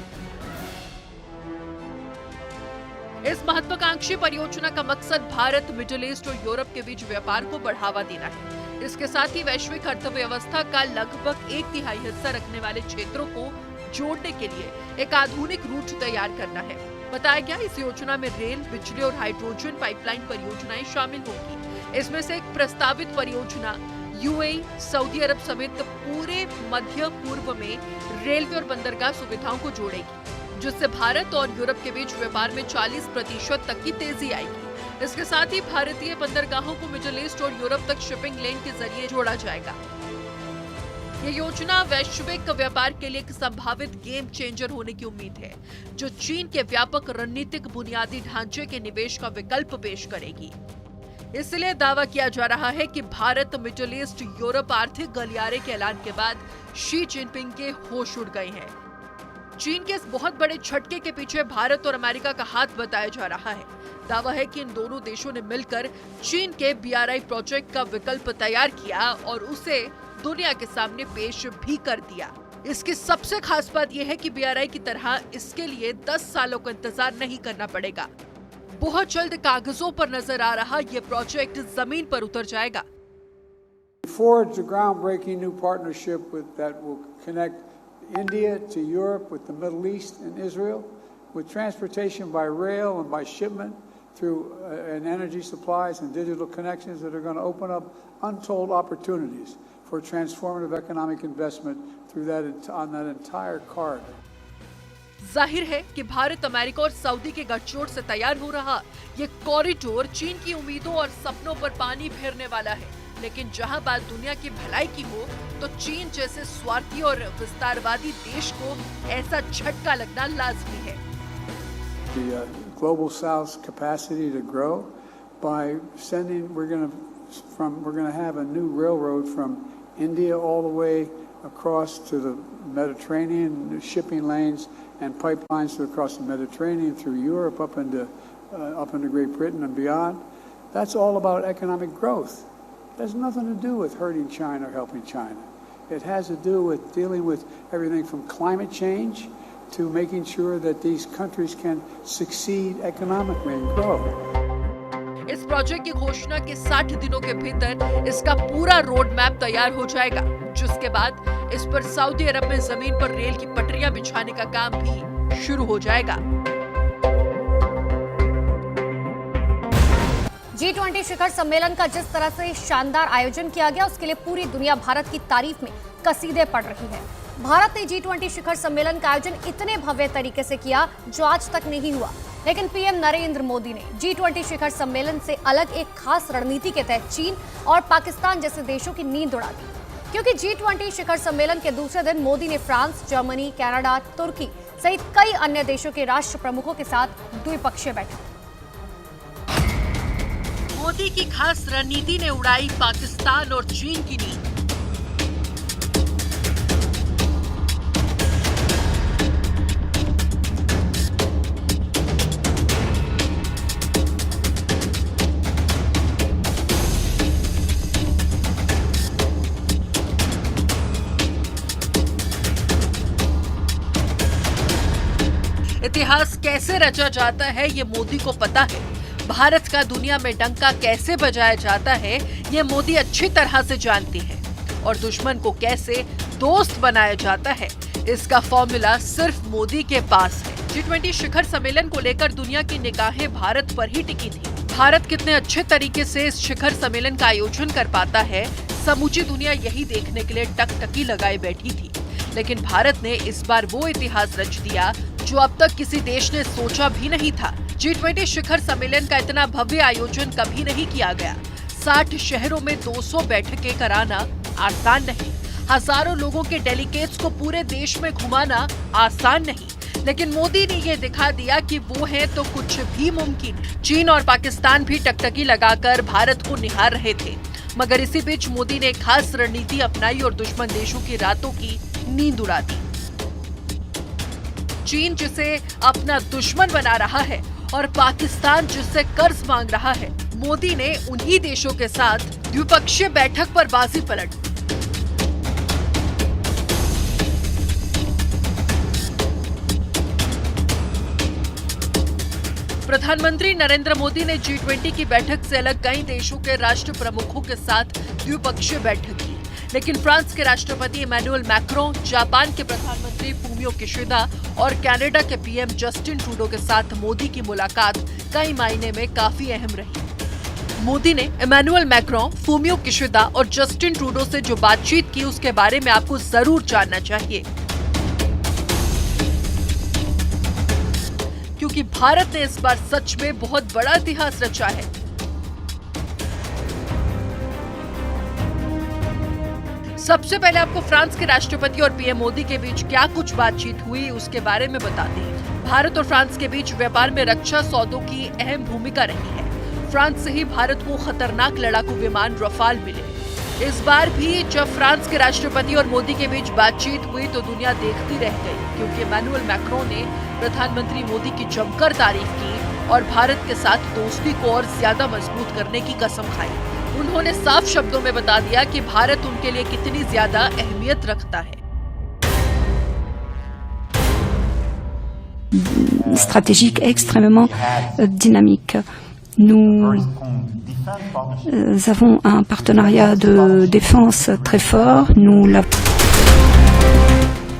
इस महत्वाकांक्षी परियोजना का मकसद भारत, मिडिल ईस्ट और यूरोप के बीच व्यापार को बढ़ावा देना है। इसके साथ ही वैश्विक अर्थव्यवस्था का लगभग 1/3 हिस्सा रखने वाले क्षेत्रों को जोड़ने के लिए एक आधुनिक रूट तैयार करना है। बताया गया इस योजना में रेल, बिजली और हाइड्रोजन पाइपलाइन परियोजनाएं शामिल होंगी। इसमें से एक प्रस्तावित परियोजना यूएई, सऊदी अरब समेत पूरे मध्य पूर्व में रेलवे और बंदरगाह सुविधाओं को जोड़ेगी, जिससे भारत और यूरोप के बीच व्यापार में 40% तक की तेजी आएगी। इसके साथ ही भारतीय बंदरगाहों को मिडिल ईस्ट और यूरोप तक शिपिंग लेन के जरिए जोड़ा जाएगा। ये योजना वैश्विक व्यापार के लिए एक संभावित गेम चेंजर होने की उम्मीद है, जो चीन के व्यापक रणनीतिक बुनियादी ढांचे के निवेश का विकल्प पेश करेगी। इसलिए दावा किया जा रहा है कि भारत, मिडिल ईस्ट, यूरोप आर्थिक गलियारे के ऐलान के बाद शी जिनपिंग के होश उड़ गए हैं। चीन के इस बहुत बड़े झटके के पीछे भारत और अमेरिका का हाथ बताया जा रहा है। दावा है कि इन दोनों देशों ने मिलकर चीन के BRI प्रोजेक्ट का विकल्प तैयार किया और उसे दुनिया के सामने पेश भी कर दिया। इसकी सबसे खास बात यह है कि BRI की तरह इसके लिए 10 सालों का इंतजार नहीं करना पड़ेगा। बहुत जल्द कागजों पर नजर आ रहा ये प्रोजेक्ट जमीन पर उतर जाएगा। Forge a groundbreaking new partnership that will connect India to Europe, with the Middle East and Israel, with transportation by rail and by shipment through and energy supplies and digital connections that are going to open up untold opportunities for transformative economic investment through that on that entire corridor. जाहिर है कि Bharat, America और Saudi के गठजोड़ से तैयार हो रहा ये कॉरिडोर चीन की उम्मीदों और सपनों पर पानी फेरने वाला है। लेकिन जहां बात दुनिया की भलाई की हो, तो चीन जैसे स्वार्थी और विस्तारवादी देश को ऐसा झटका लगना लाजमी है। The global South's capacity to grow by sending, we're going to have a new railroad from India all the way across to the Mediterranean, shipping lanes and pipelines across the Mediterranean through Europe up into Great Britain and beyond. That's all about economic growth. It has nothing to do with hurting China or helping China. It has to do with dealing with everything from climate change to making sure that these countries can succeed economically and grow. इस project की घोषणा के 60 दिनों के भीतर इसका पूरा road map तैयार हो जाएगा, जिसके बाद इस पर सऊदी अरब में जमीन पर रेल की पटरियां बिछाने का काम भी शुरू हो जाएगा। G20 शिखर सम्मेलन का जिस तरह से शानदार आयोजन किया गया, उसके लिए पूरी दुनिया भारत की तारीफ में कसीदे पढ़ रही है। भारत ने G20 शिखर सम्मेलन का आयोजन इतने भव्य तरीके से किया जो आज तक नहीं हुआ, लेकिन पीएम नरेंद्र मोदी ने G20 शिखर सम्मेलन से अलग एक खास रणनीति के तहत चीन और पाकिस्तान जैसे देशों की नींद उड़ा दी। क्योंकि G20 शिखर सम्मेलन के दूसरे दिन मोदी ने फ्रांस, जर्मनी, कनाडा, तुर्की सहित कई अन्य देशों के राष्ट्र प्रमुखों के साथ द्विपक्षीय बैठक। मोदी की खास रणनीति ने उड़ाई पाकिस्तान और चीन की नींद। इतिहास कैसे रचा जाता है ये मोदी को पता है। भारत का दुनिया में डंका कैसे बजाया जाता है ये मोदी अच्छी तरह से जानते हैं, और दुश्मन को कैसे दोस्त बनाया जाता है इसका फॉर्मूला सिर्फ मोदी के पास है। G20 शिखर सम्मेलन को लेकर दुनिया की निगाहें भारत पर ही टिकी थी। भारत कितने अच्छे तरीके से इस शिखर सम्मेलन का आयोजन कर पाता है, समूची दुनिया यही देखने के लिए टकटकी लगाए बैठी थी। लेकिन भारत ने इस बार वो इतिहास रच दिया जो अब तक किसी देश ने सोचा भी नहीं था। G20 शिखर सम्मेलन का इतना भव्य आयोजन कभी नहीं किया गया। 60 शहरों में 200 बैठकें कराना आसान नहीं, हजारों लोगों के डेलीगेट्स को पूरे देश में घुमाना आसान नहीं, लेकिन मोदी ने ये दिखा दिया कि वो है तो कुछ भी मुमकिन। चीन और पाकिस्तान भी टकटकी लगाकर भारत को निहार रहे थे, मगर इसी बीच मोदी ने खास रणनीति अपनाई और दुश्मन देशों की रातों की नींद उड़ा दी। चीन जिसे अपना दुश्मन बना रहा है और पाकिस्तान जिससे कर्ज मांग रहा है, मोदी ने उन्हीं देशों के साथ द्विपक्षीय बैठक पर बाजी पलट दी। प्रधानमंत्री नरेंद्र मोदी ने G20 की बैठक से अलग कई देशों के राष्ट्र प्रमुखों के साथ द्विपक्षीय बैठक की, लेकिन फ्रांस के राष्ट्रपति इमैनुअल मैक्रों, जापान के प्रधानमंत्री फूमियो किशिदा और कनाडा के पीएम जस्टिन ट्रूडो के साथ मोदी की मुलाकात कई मायने में काफी अहम रही। मोदी ने इमैनुअल मैक्रों, फूमियो किशिदा और जस्टिन ट्रूडो से जो बातचीत की उसके बारे में आपको जरूर जानना चाहिए, क्योंकि भारत ने इस बार सच में बहुत बड़ा इतिहास रचा है। सबसे पहले आपको फ्रांस के राष्ट्रपति और पीएम मोदी के बीच क्या कुछ बातचीत हुई उसके बारे में बताते हैं। भारत और फ्रांस के बीच व्यापार में रक्षा सौदों की अहम भूमिका रही है। फ्रांस से ही भारत को खतरनाक लड़ाकू विमान रफाल मिले। इस बार भी जब फ्रांस के राष्ट्रपति और मोदी के बीच बातचीत हुई तो दुनिया देखती रह गई, क्योंकि इमैनुअल मैक्रों ने प्रधानमंत्री मोदी की जमकर तारीफ की और भारत के साथ दोस्ती को और ज्यादा मजबूत करने की कसम खाई। उन्होंने साफ शब्दों में बता दिया कि भारत उनके लिए कितनी ज्यादा अहमियत रखता है। Stratégique extrêmement dynamique. Nous avons un partenariat de défense très fort.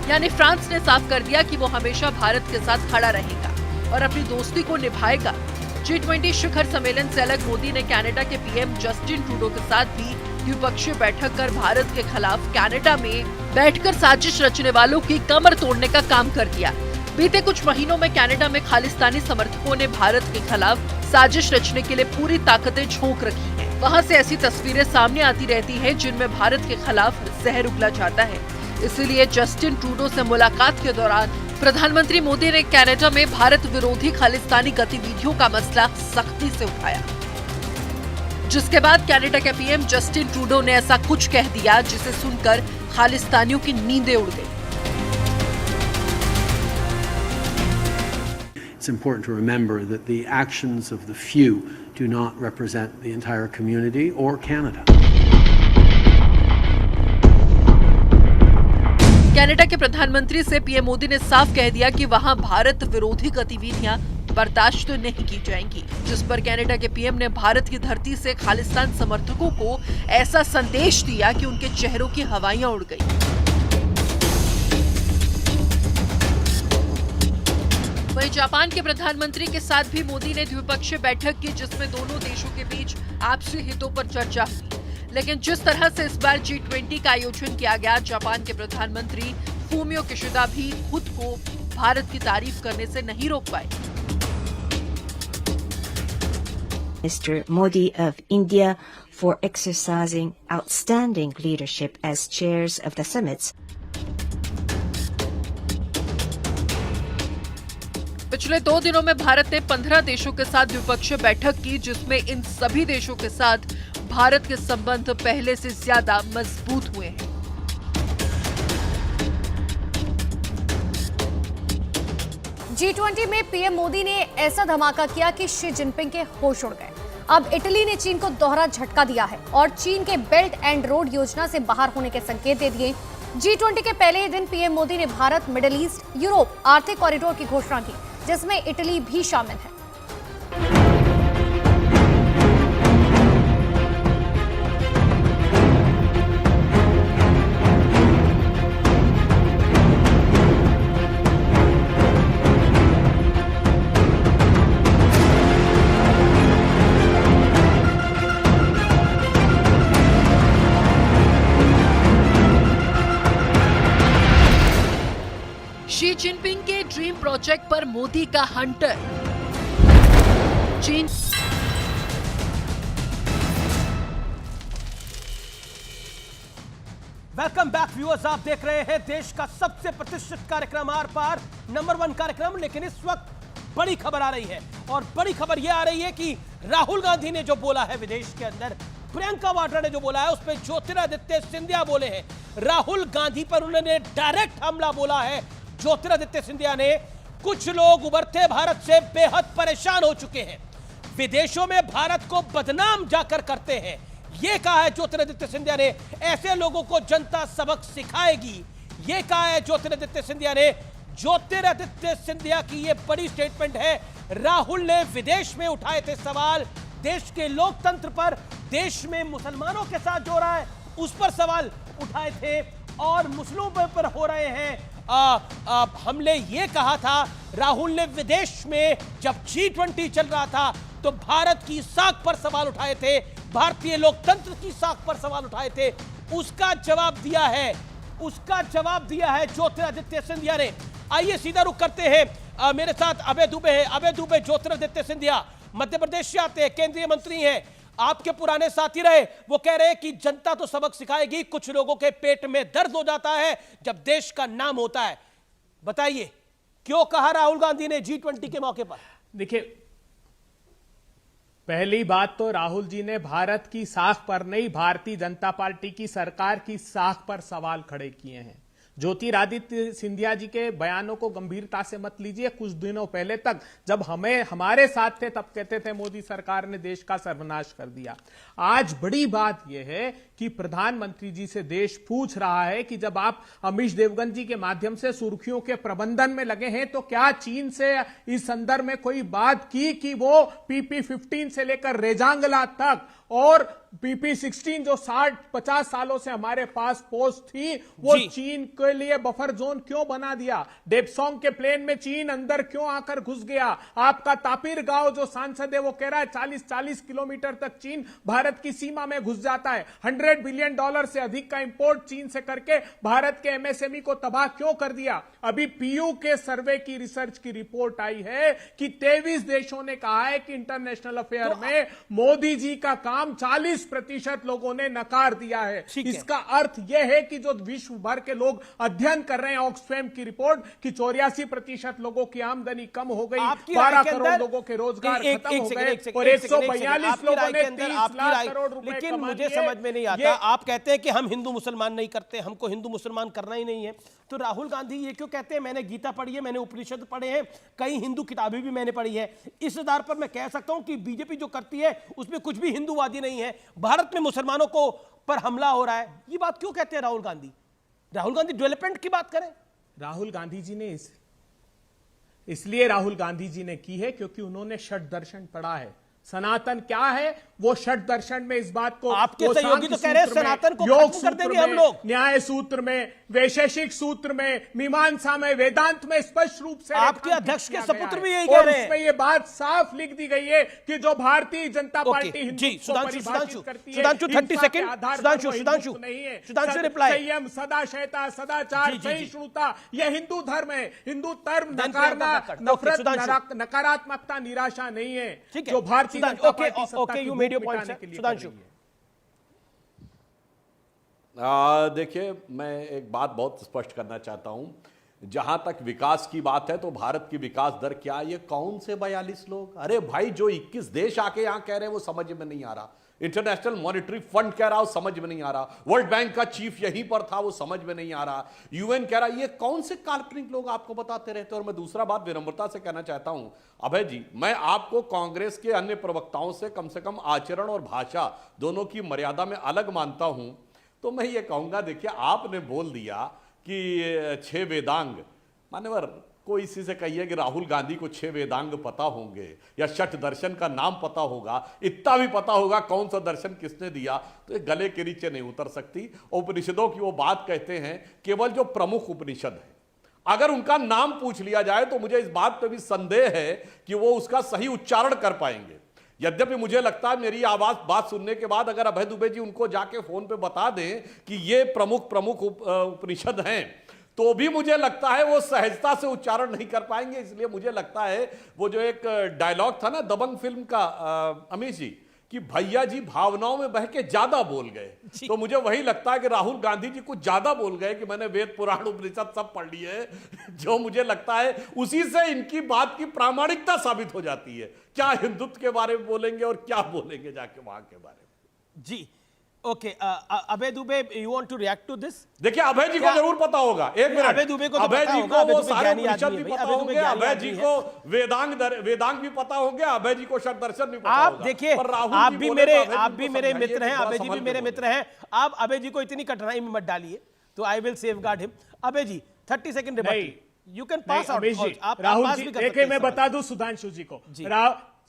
यानी फ्रांस ने साफ कर दिया कि वो हमेशा भारत के साथ खड़ा रहेगा और अपनी दोस्ती को निभाएगा। G20 शिखर सम्मेलन से अलग मोदी ने कनाडा के पीएम जस्टिन ट्रूडो के साथ भी द्विपक्षीय बैठक कर भारत के खिलाफ कनाडा में बैठकर साजिश रचने वालों की कमर तोड़ने का काम कर दिया। बीते कुछ महीनों में कनाडा में खालिस्तानी समर्थकों ने भारत के खिलाफ साजिश रचने के लिए पूरी ताकतें झोंक रखी हैं। वहां से ऐसी तस्वीरें सामने आती रहती हैं जिनमें भारत के खिलाफ जहर उगला जाता है। इसीलिए जस्टिन ट्रूडो से मुलाकात के दौरान प्रधानमंत्री मोदी ने कनाडा में भारत विरोधी खालिस्तानी गतिविधियों का मसला सख्ती से उठाया, जिसके बाद कनाडा के पीएम जस्टिन ट्रूडो ने ऐसा कुछ कह दिया जिसे सुनकर खालिस्तानियों की नींदें उड़ गई। It's important to remember that the actions of the few do not represent the entire community or Canada. Canada के प्रधानमंत्री से पीएम मोदी ने साफ कह दिया कि वहां भारत विरोधी गतिविधियां बर्दाश्त नहीं की जाएंगी, जिस पर कनाडा के पीएम ने भारत की धरती से खालिस्तान समर्थकों को ऐसा संदेश दिया कि उनके चेहरों की हवाइयां उड़ गई। वहीं जापान के प्रधानमंत्री के साथ भी मोदी ने द्विपक्षीय बैठक की, जिसमें दोनों देशों के बीच आपसी हितों पर चर्चा हुई। लेकिन जिस तरह से इस बार G20 का आयोजन किया गया, जापान के प्रधानमंत्री फूमियो किशिदा भी खुद को भारत की तारीफ करने से नहीं रोक पाए। Mr. Modi of India for exercising outstanding leadership as chairs of the summits. पिछले 2 दिनों में भारत ने 15 देशों के साथ द्विपक्षीय बैठक की, जिसमें इन सभी देशों के साथ भारत के संबंध पहले से ज्यादा मजबूत हुए हैं। G20 में पीएम मोदी ने ऐसा धमाका किया कि शी जिनपिंग के होश उड़ गए। अब इटली ने चीन को दोहरा झटका दिया है और चीन के बेल्ट एंड रोड योजना से बाहर होने के संकेत दे दिए। G20 के पहले ही दिन पीएम मोदी ने भारत, मिडिल ईस्ट, यूरोप आर्थिक कॉरिडोर की घोषणा की, जिसमें इटली भी शामिल है। शी जिनपिंग के ड्रीम प्रोजेक्ट पर मोदी का हंटर। चीन वेलकम बैक व्यूअर्स, आप देख रहे हैं देश का सबसे प्रतिष्ठित कार्यक्रम आर पार, नंबर 1 कार्यक्रम। लेकिन इस वक्त बड़ी खबर आ रही है और बड़ी खबर यह आ रही है कि राहुल गांधी ने जो बोला है विदेश के अंदर, प्रियंका वाड्रा ने जो बोला है, उस पर ज्योतिरादित्य सिंधिया बोले हैं। राहुल गांधी पर उन्होंने डायरेक्ट हमला बोला है ज्योतिरादित्य सिंधिया ने। कुछ लोग उभरते भारत से बेहद परेशान हो चुके हैं, विदेशों में भारत को बदनाम जाकर करते हैं। यह कहा है ज्योतिरादित्य सिंधिया ने, ऐसे लोगों को जनता सबक सिखाएगी। यह कहा है ज्योतिरादित्य सिंधिया ने। ज्योतिरादित्य सिंधिया की यह बड़ी स्टेटमेंट है। राहुल ने विदेश में उठाए थे सवाल, देश के लोकतंत्र पर, देश में मुसलमानों के साथ जो रहा है उस पर सवाल उठाए थे, और मुस्लिमों पर हो रहे हैं हमले। ये कहा था राहुल ने विदेश में जब G20 चल रहा था तो भारत की साख पर सवाल उठाए थे, भारतीय लोकतंत्र की साख पर सवाल उठाए थे। उसका जवाब दिया है ज्योतिरादित्य सिंधिया ने। आइए सीधा रुख करते हैं, मेरे साथ अभय दुबे है। अभय दुबे, ज्योतिरादित्य सिंधिया मध्य प्रदेश से आते हैं, केंद्रीय मंत्री हैं, आपके पुराने साथी रहे। वो कह रहे हैं कि जनता तो सबक सिखाएगी, कुछ लोगों के पेट में दर्द हो जाता है जब देश का नाम होता है। बताइए क्यों कहा राहुल गांधी ने G20 के मौके पर? देखिए, पहली बात तो राहुल जी ने भारत की साख पर नहीं, भारतीय जनता पार्टी की सरकार की साख पर सवाल खड़े किए हैं। ज्योतिरादित्य सिंधिया जी के बयानों को गंभीरता से मत लीजिए। कुछ दिनों पहले तक जब हमारे साथ थे तब कहते थे मोदी सरकार ने देश का सर्वनाश कर दिया। आज बड़ी बात यह है कि प्रधानमंत्री जी से देश पूछ रहा है कि जब आप अमीश देवगन जी के माध्यम से सुर्खियों के प्रबंधन में लगे हैं तो क्या चीन से इस संदर्भ में कोई बात की कि वो PP-15 से लेकर रेजांगला तक और PP-16 जो 60-50 सालों से हमारे पास पोस्ट थी वो चीन के लिए बफर जोन क्यों बना दिया? डेपसोंग के प्लेन में चीन अंदर क्यों आकर घुस गया? आपका तापिर गांव जो सांसद है वो कह रहा है 40-40 किलोमीटर तक चीन भारत की सीमा में घुस जाता है। $100 बिलियन से अधिक का इंपोर्ट चीन से करके भारत के MSME को तबाह क्यों कर दिया? अभी PU के सर्वे की रिसर्च की रिपोर्ट आई है कि 23 देशों ने कहा है कि इंटरनेशनल अफेयर में मोदी जी का काम 40% लोगों ने नकार दिया है। इसका अर्थ यह है कि जो विश्व भर के लोग अध्ययन कर रहे हैं ऑक्सफैम की रिपोर्ट कि 84% लोगों की आमदनी कम हो गई, 12 करोड़ लोगों के रोजगार खत्म हो गए और 142 लोगों ने 30 लाख करोड़ रुपए लेकिन मुझे समझ में नहीं आता, आप कहते हैं कि हम हिंदू मुसलमान नहीं करते, हमको हिंदू मुसलमान करना ही नहीं है, तो राहुल गांधी ये क्यों कहते हैं मैंने गीता पढ़ी है, मैंने उपनिषद पढ़े हैं, कई हिंदू किताबें भी मैंने पढ़ी है। इस आधार पर मैं कह सकता हूं कि बीजेपी जो करती है उसमें कुछ भी हिंदूवादी नहीं है, भारत में मुसलमानों को पर हमला हो रहा है। ये बात क्यों कहते हैं राहुल गांधी? राहुल गांधी डेवलपमेंट की बात करें। राहुल गांधी जी ने इसलिए राहुल गांधी जी ने की है क्योंकि उन्होंने षट दर्शन पढ़ा है। सनातन क्या है वो षट दर्शन में इस बात को आपके सहयोगी तो कह रहे हैं सनातन को योग कर देंगे हम लोग, न्याय सूत्र में, वैशेषिक सूत्र में, मीमांसा में, वेदांत में स्पष्ट रूप से आपके अध्यक्ष के सपुत्र भी यही कह रहे हैं। उसमें ये बात साफ लिख दी गई है कि जो भारतीय जनता पार्टी हिंदू को परिभाषित करती है, सुधांशु 30 सेकंड, सुधांशु रिप्लाई। संयम, सदाशयता, सदाचार, सहिष्णुता ये हिंदू धर्म है। हिंदू धर्म नकारना, नफरत, नकारात्मकता, निराशा नहीं है जो भारतीय जनता पार्टी सत्ता की भूख मिटाने के लिए कर रही है। देखिए, मैं एक बात बहुत स्पष्ट करना चाहता हूं, जहां तक विकास की बात है तो भारत की विकास दर क्या, ये कौन से 42 लोग, अरे भाई जो 21 देश आके यहां कह रहे हैं वो समझ में नहीं आ रहा, इंटरनेशनल मॉनेटरी फंड कह रहा वो समझ में नहीं आ रहा, वर्ल्ड बैंक का चीफ यहीं पर था वो समझ में नहीं आ रहा, UN कह रहा, ये कौन से काल्पनिक लोग आपको बताते रहते हैं। और मैं दूसरा बात विनम्रता से कहना चाहता हूं अभय जी, मैं आपको कांग्रेस के अन्य प्रवक्ताओं से कम आचरण और भाषा दोनों की मर्यादा में अलग मानता हूं, तो मैं ये कहूंगा, देखिए आपने बोल दिया कि 6 वेदांग, मान्यवर कोई इसी से कहिए कि राहुल गांधी को 6 वेदांग पता होंगे या षट दर्शन का नाम पता होगा, इतना भी पता होगा कौन सा दर्शन किसने दिया, तो ये गले के नीचे नहीं उतर सकती। उपनिषदों की वो बात कहते हैं, केवल जो प्रमुख उपनिषद है अगर उनका नाम पूछ लिया जाए तो मुझे इस बात पर भी संदेह है कि वो उसका सही उच्चारण कर पाएंगे। यद्यपि मुझे लगता है मेरी बात सुनने के बाद अगर अभय दुबे जी उनको जाके फोन पे बता दें कि ये प्रमुख उपनिषद हैं, तो भी मुझे लगता है वो सहजता से उच्चारण नहीं कर पाएंगे। इसलिए मुझे लगता है वो जो एक डायलॉग था ना दबंग फिल्म का, अमीश जी, कि भैया जी भावनाओं में बह के ज्यादा बोल गए, तो मुझे वही लगता है कि राहुल गांधी जी कुछ ज्यादा बोल गए कि मैंने वेद पुराण उपनिषद सब पढ़ लिए है, जो मुझे लगता है उसी से इनकी बात की प्रामाणिकता साबित हो जाती है। क्या हिंदुत्व के बारे में बोलेंगे और क्या बोलेंगे जाके वहां के बारे में। जी okay Abhay Dubey, you want to react to this? देखिए अभय जी को जरूर पता होगा, एक मिनट, अभय दुबे को तो अभय पता जी होगा, को वो अभय दुबे सारे ज्ञानी उपनिषद आदमी भी है पता भाई, अभय दुबे होंगे, ज्ञानी अभय आदमी जी है। को वेदांग भी पता होंगे, अभय जी को षट दर्शन भी पता होगा। आप देखिए, आप भी मेरे मित्र हैं, अभय जी भी मेरे मित्र हैं, आप अभय जी को इतनी कठिनाई में मत डालिए, तो I will safeguard him. Abhay ji 30 second rebuttal, you can pass out. आप राहुल पास जी भी कर देखिए, सकते मैं हैं बता दूं सुधांशु जी को,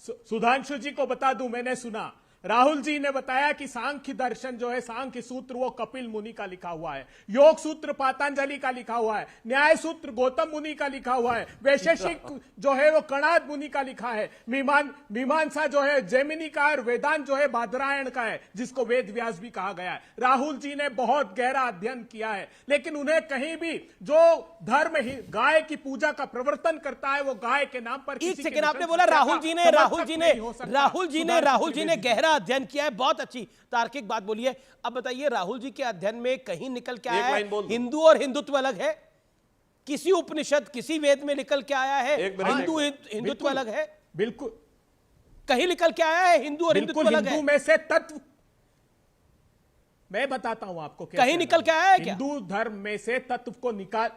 सुधांशु जी को बता दूं, मैंने सुना राहुल जी ने बताया कि सांख्य दर्शन जो है, सांख्य सूत्र वो कपिल मुनि का लिखा हुआ है, योग सूत्र पतंजलि का लिखा हुआ है, न्याय सूत्र गौतम मुनि का लिखा हुआ है, वैशेषिक जो है वो कणाद मुनि का लिखा है, मीमांसा जो है जैमिनी का है, वेदांत जो है बादरायण का है, जिसको वेद व्यास भी कहा गया है। राहुल जी ने बहुत गहरा अध्ययन किया है, लेकिन उन्हें कहीं भी जो धर्म ही गाय की पूजा का प्रवर्तन करता है, वो गाय के नाम पर एक सेकंड, आपने बोला राहुल जी ने गहरा अध्ययन किया है, बहुत अच्छी तार्किक बात बोली है। अब बताइए, राहुल जी के अध्ययन में कहीं निकल के आया है हिंदू और हिंदुत्व अलग है? किसी उपनिषद, किसी वेद में निकल के आया है हिंदुत्व अलग है? बिल्कुल कहीं निकल के आया है हिंदू और हिंदुत्व अलग है? हिंदू में से तत्व मैं बताता हूं आपको, कहीं निकल के आया है क्या? हिंदू धर्म में से तत्व को निकाल,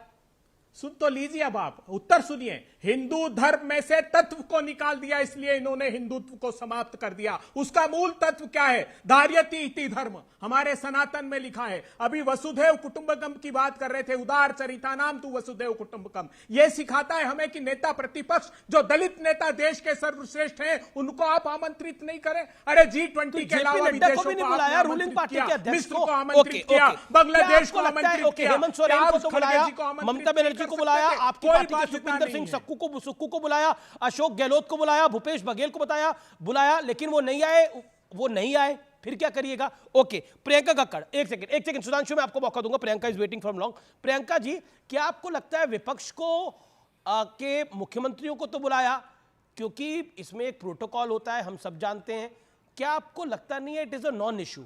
सुन तो लीजिए, अब आप उत्तर सुनिए। हिंदू धर्म में से तत्व को निकाल दिया, इसलिए इन्होंने हिंदुत्व को समाप्त कर दिया। उसका मूल तत्व क्या है? धार्यति इति धर्म, हमारे सनातन में लिखा है। अभी वसुधैव कुटुंबकम की बात कर रहे थे, उदार चरिता नाम तू वसुधैव कुटुंबकम। यह सिखाता है हमें कि नेता प्रतिपक्ष, जो दलित नेता देश के सर्वश्रेष्ठ हैं, उनको आप आमंत्रित नहीं करें। अरे G20 के अलावा विदेशों को बुलाया, रूलिंग पार्टी के अध्यक्ष को आमंत्रित किया, बांग्लादेश को आमंत्रित किया, हेमंत सोरेन को तो बुलाया, ममता बनर्जी को बुलाया, आपकी पार्टी के सुखविंदर सिंह सुक्कू को बुलाया, अशोक गहलोत को बुलाया, भूपेश बघेल को बुलाया, लेकिन वो नहीं आए, फिर क्या करिएगा? ओके, प्रियंका कक्कड़, एक सेकंड सुधांशु, मैं आपको मौका दूंगा, Priyanka is waiting from long. Priyanka ji, क्या आपको लगता है विपक्ष को के मुख्यमंत्रियों को तो बुलाया, क्योंकि इसमें एक प्रोटोकॉल होता है, हम सब जानते हैं, क्या आपको लगता नहीं है it is a non issue?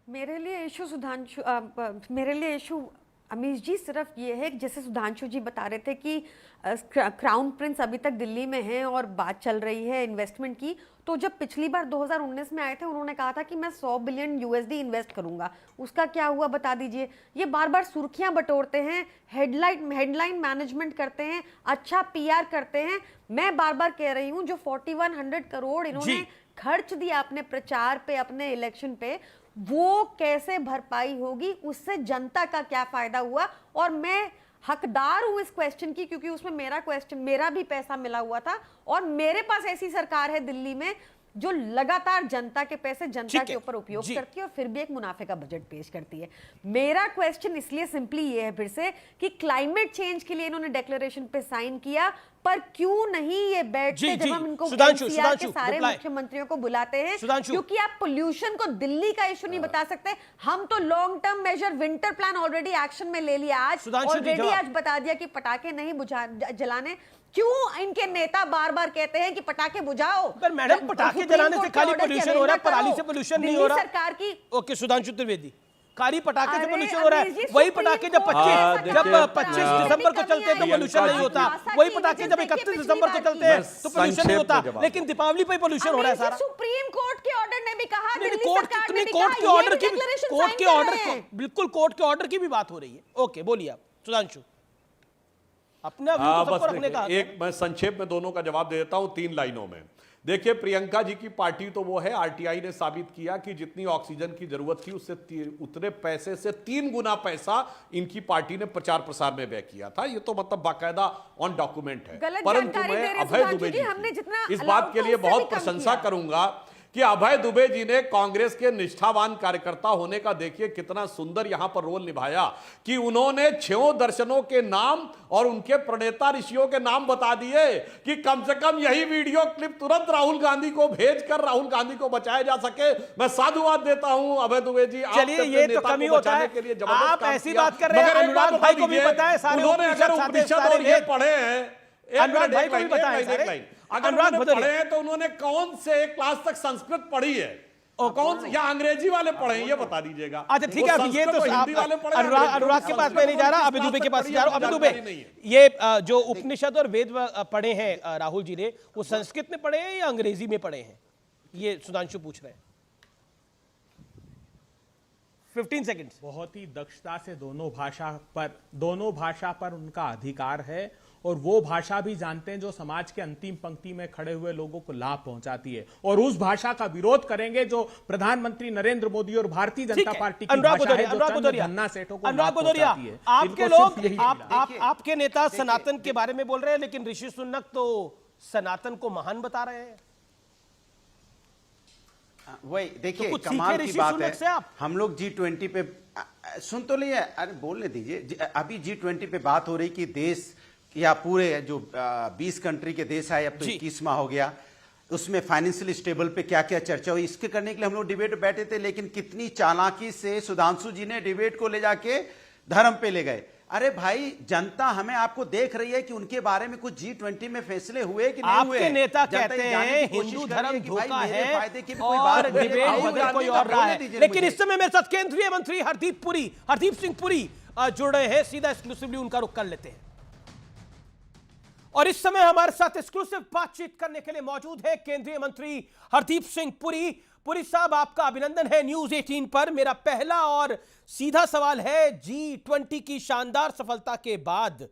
मेरे लिए इशू अमीश जी सिर्फ ये है, जैसे सुधांशु जी बता रहे थे कि क्राउन प्रिंस अभी तक दिल्ली में हैं और बात चल रही है इन्वेस्टमेंट की, तो जब पिछली बार 2019 में आए थे, उन्होंने कहा था कि मैं 100 बिलियन USD इन्वेस्ट करूंगा। उसका क्या हुआ बता दीजिए। ये बार बार सुर्खियां बटोरते हैं, हेडलाइन मैनेजमेंट करते हैं, अच्छा PR करते हैं। मैं बार बार कह रही हूं, जो 4100 करोड़ इन्होंने खर्च दिया अपने प्रचार पे, अपने इलेक्शन पे, वो कैसे भरपाई होगी, उससे जनता का क्या फायदा हुआ? और मैं हकदार हूं इस क्वेश्चन की, क्योंकि उसमें मेरा भी पैसा मिला हुआ था, और मेरे पास ऐसी सरकार है दिल्ली में जो लगातार जनता के पैसे जनता के ऊपर उपयोग करती है और फिर भी एक मुनाफे का बजट पेश करती है। मेरा क्वेश्चन इसलिए सिंपली ये है फिर से कि क्लाइमेट चेंज के लिए इन्होंने डिक्लेरेशन पे साइन किया, पर क्यों नहीं ये बैठते जब हम इनको NCR के सारे मुख्यमंत्रियों को बुलाते हैं? क्योंकि आप पोल्यूशन को दिल्ली का इशू नहीं बता सकते। हम तो long term major winter plan already action में ले लिया, आज बता दिया कि पटाखे नहीं जलाने। क्यों इनके नेता बार बार कहते हैं कि पटाखे बुझाओ? पर मैडम, पटाखे जलाने से खाली पोल्यूशन हो रहा है, पराली से पोल्यूशन नहीं हो रहा। सरकार की ओके, सुधांशु त्रिवेदी, खाली पटाखे से पोल्यूशन हो रहा है। वही पटाखे जब 25 दिसंबर को चलते हैं तो पोल्यूशन नहीं होता, वही पटाखे जब 31 दिसंबर को चलते हैं तो पोल्यूशन नहीं होता, लेकिन दीपावली पे पोल्यूशन हो रहा है सारा। सुप्रीम कोर्ट के ऑर्डर ने भी कहा, बिल्कुल कोर्ट के ऑर्डर की भी बात हो रही है। ओके, बोलिए आप सुधांशु, अपना बस एक मैं संक्षेप में दोनों का जवाब दे देता हूं 3 लाइनों में। देखिए, प्रियंका जी की पार्टी तो वो है, RTI ने साबित किया कि जितनी ऑक्सीजन की जरूरत थी उससे उतने पैसे से 3 गुना पैसा इनकी पार्टी ने प्रचार प्रसार में व्यय किया था। ये तो मतलब बाकायदा ऑन डॉक्यूमेंट है। परंतु मैं अभय दुबे जी इस बात के लिए बहुत प्रशंसा करूंगा कि अभय दुबे जी ने कांग्रेस के निष्ठावान कार्यकर्ता होने का देखिए कितना सुंदर यहां पर रोल निभाया कि उन्होंने 6 दर्शनों के नाम और उनके प्रणेता ऋषियों के नाम बता दिए कि कम से कम यही वीडियो क्लिप तुरंत राहुल गांधी को भेजकर राहुल गांधी को बचाया जा सके। मैं साधुवाद देता हूं अभय दुबे जी, चलिए ये तो कमी होता है, आप ऐसी बात कर रहे हैं। अनुराग भाई को भी पता है, उन्होंने अगर उपनिषद और ये पढ़े हैं, अनुराग भाई को भी पता है, अगर उन्होंने पढ़े हैं तो उन्होंने कौन से क्लास तक संस्कृत पढ़ी है और कौन से या अंग्रेजी वाले पढ़े हैं, ये बता दीजिएगा। अच्छा ठीक है, ये तो अनुराग के पास में नहीं जा रहा, अभय दुबे के पास जा रहा हूं। अभय दुबे, ये जो उपनिषद और वेद पढ़े हैं राहुल जी ने, वो संस्कृत में पढ़े हैं या अंग्रेजी में पढ़े हैं? ये सुधांशु पूछ रहे हैं। 15 सेकंड्स। बहुत ही दक्षता से दोनों भाषा पर उनका अधिकार है और वो भाषा भी जानते हैं जो समाज के अंतिम पंक्ति में खड़े हुए लोगों को लाभ पहुंचाती है, और उस भाषा का विरोध करेंगे जो प्रधानमंत्री नरेंद्र मोदी और भारतीय जनता पार्टी की भाषा है, जो चंद धन्ना सेठों को लाभ पहुंचाती है। आपके लोग आपके नेता सनातन के बारे में बोल रहे हैं, लेकिन ऋषि सुनक तो सनातन को महान बता रहे हैं। वही देखिए तो कमाल की बात है, हम लोग G20 पे सुन तो लिए, अरे बोलने दीजिए। अभी G20 पे बात हो रही कि देश या पूरे जो 20 कंट्री के देश आए, अब तो 21वां हो गया, उसमें फाइनेंशियल स्टेबल पे क्या क्या चर्चा हुई, इसके करने के लिए हम लोग डिबेट बैठे थे। लेकिन कितनी चालाकी से सुधांशु जी ने डिबेट को ले जाके धर्म पे ले गए। अरे भाई, जनता हमें आपको देख रही है कि उनके बारे में कुछ G20 में फैसले हुए कि नहीं हुए। आपके नेता कहते हैं हिंदू धर्म धोखा है और डिबेट कोई और रहा है। लेकिन इस समय मेरे साथ केंद्रीय मंत्री हरदीप सिंह पुरी जुड़ रहे हैं। सीधा एक्सक्लूसिवली उनका रुख कर लेते हैं। और इस समय हमारे साथ एक्सक्लूसिव बातचीत करने के लिए मौजूद है केंद्रीय मंत्री हरदीप सिंह पुरी। पुरी साहब, आपका अभिनंदन है न्यूज 18 पर। मेरा पहला और सीधा सवाल है, G20 की शानदार सफलता के बाद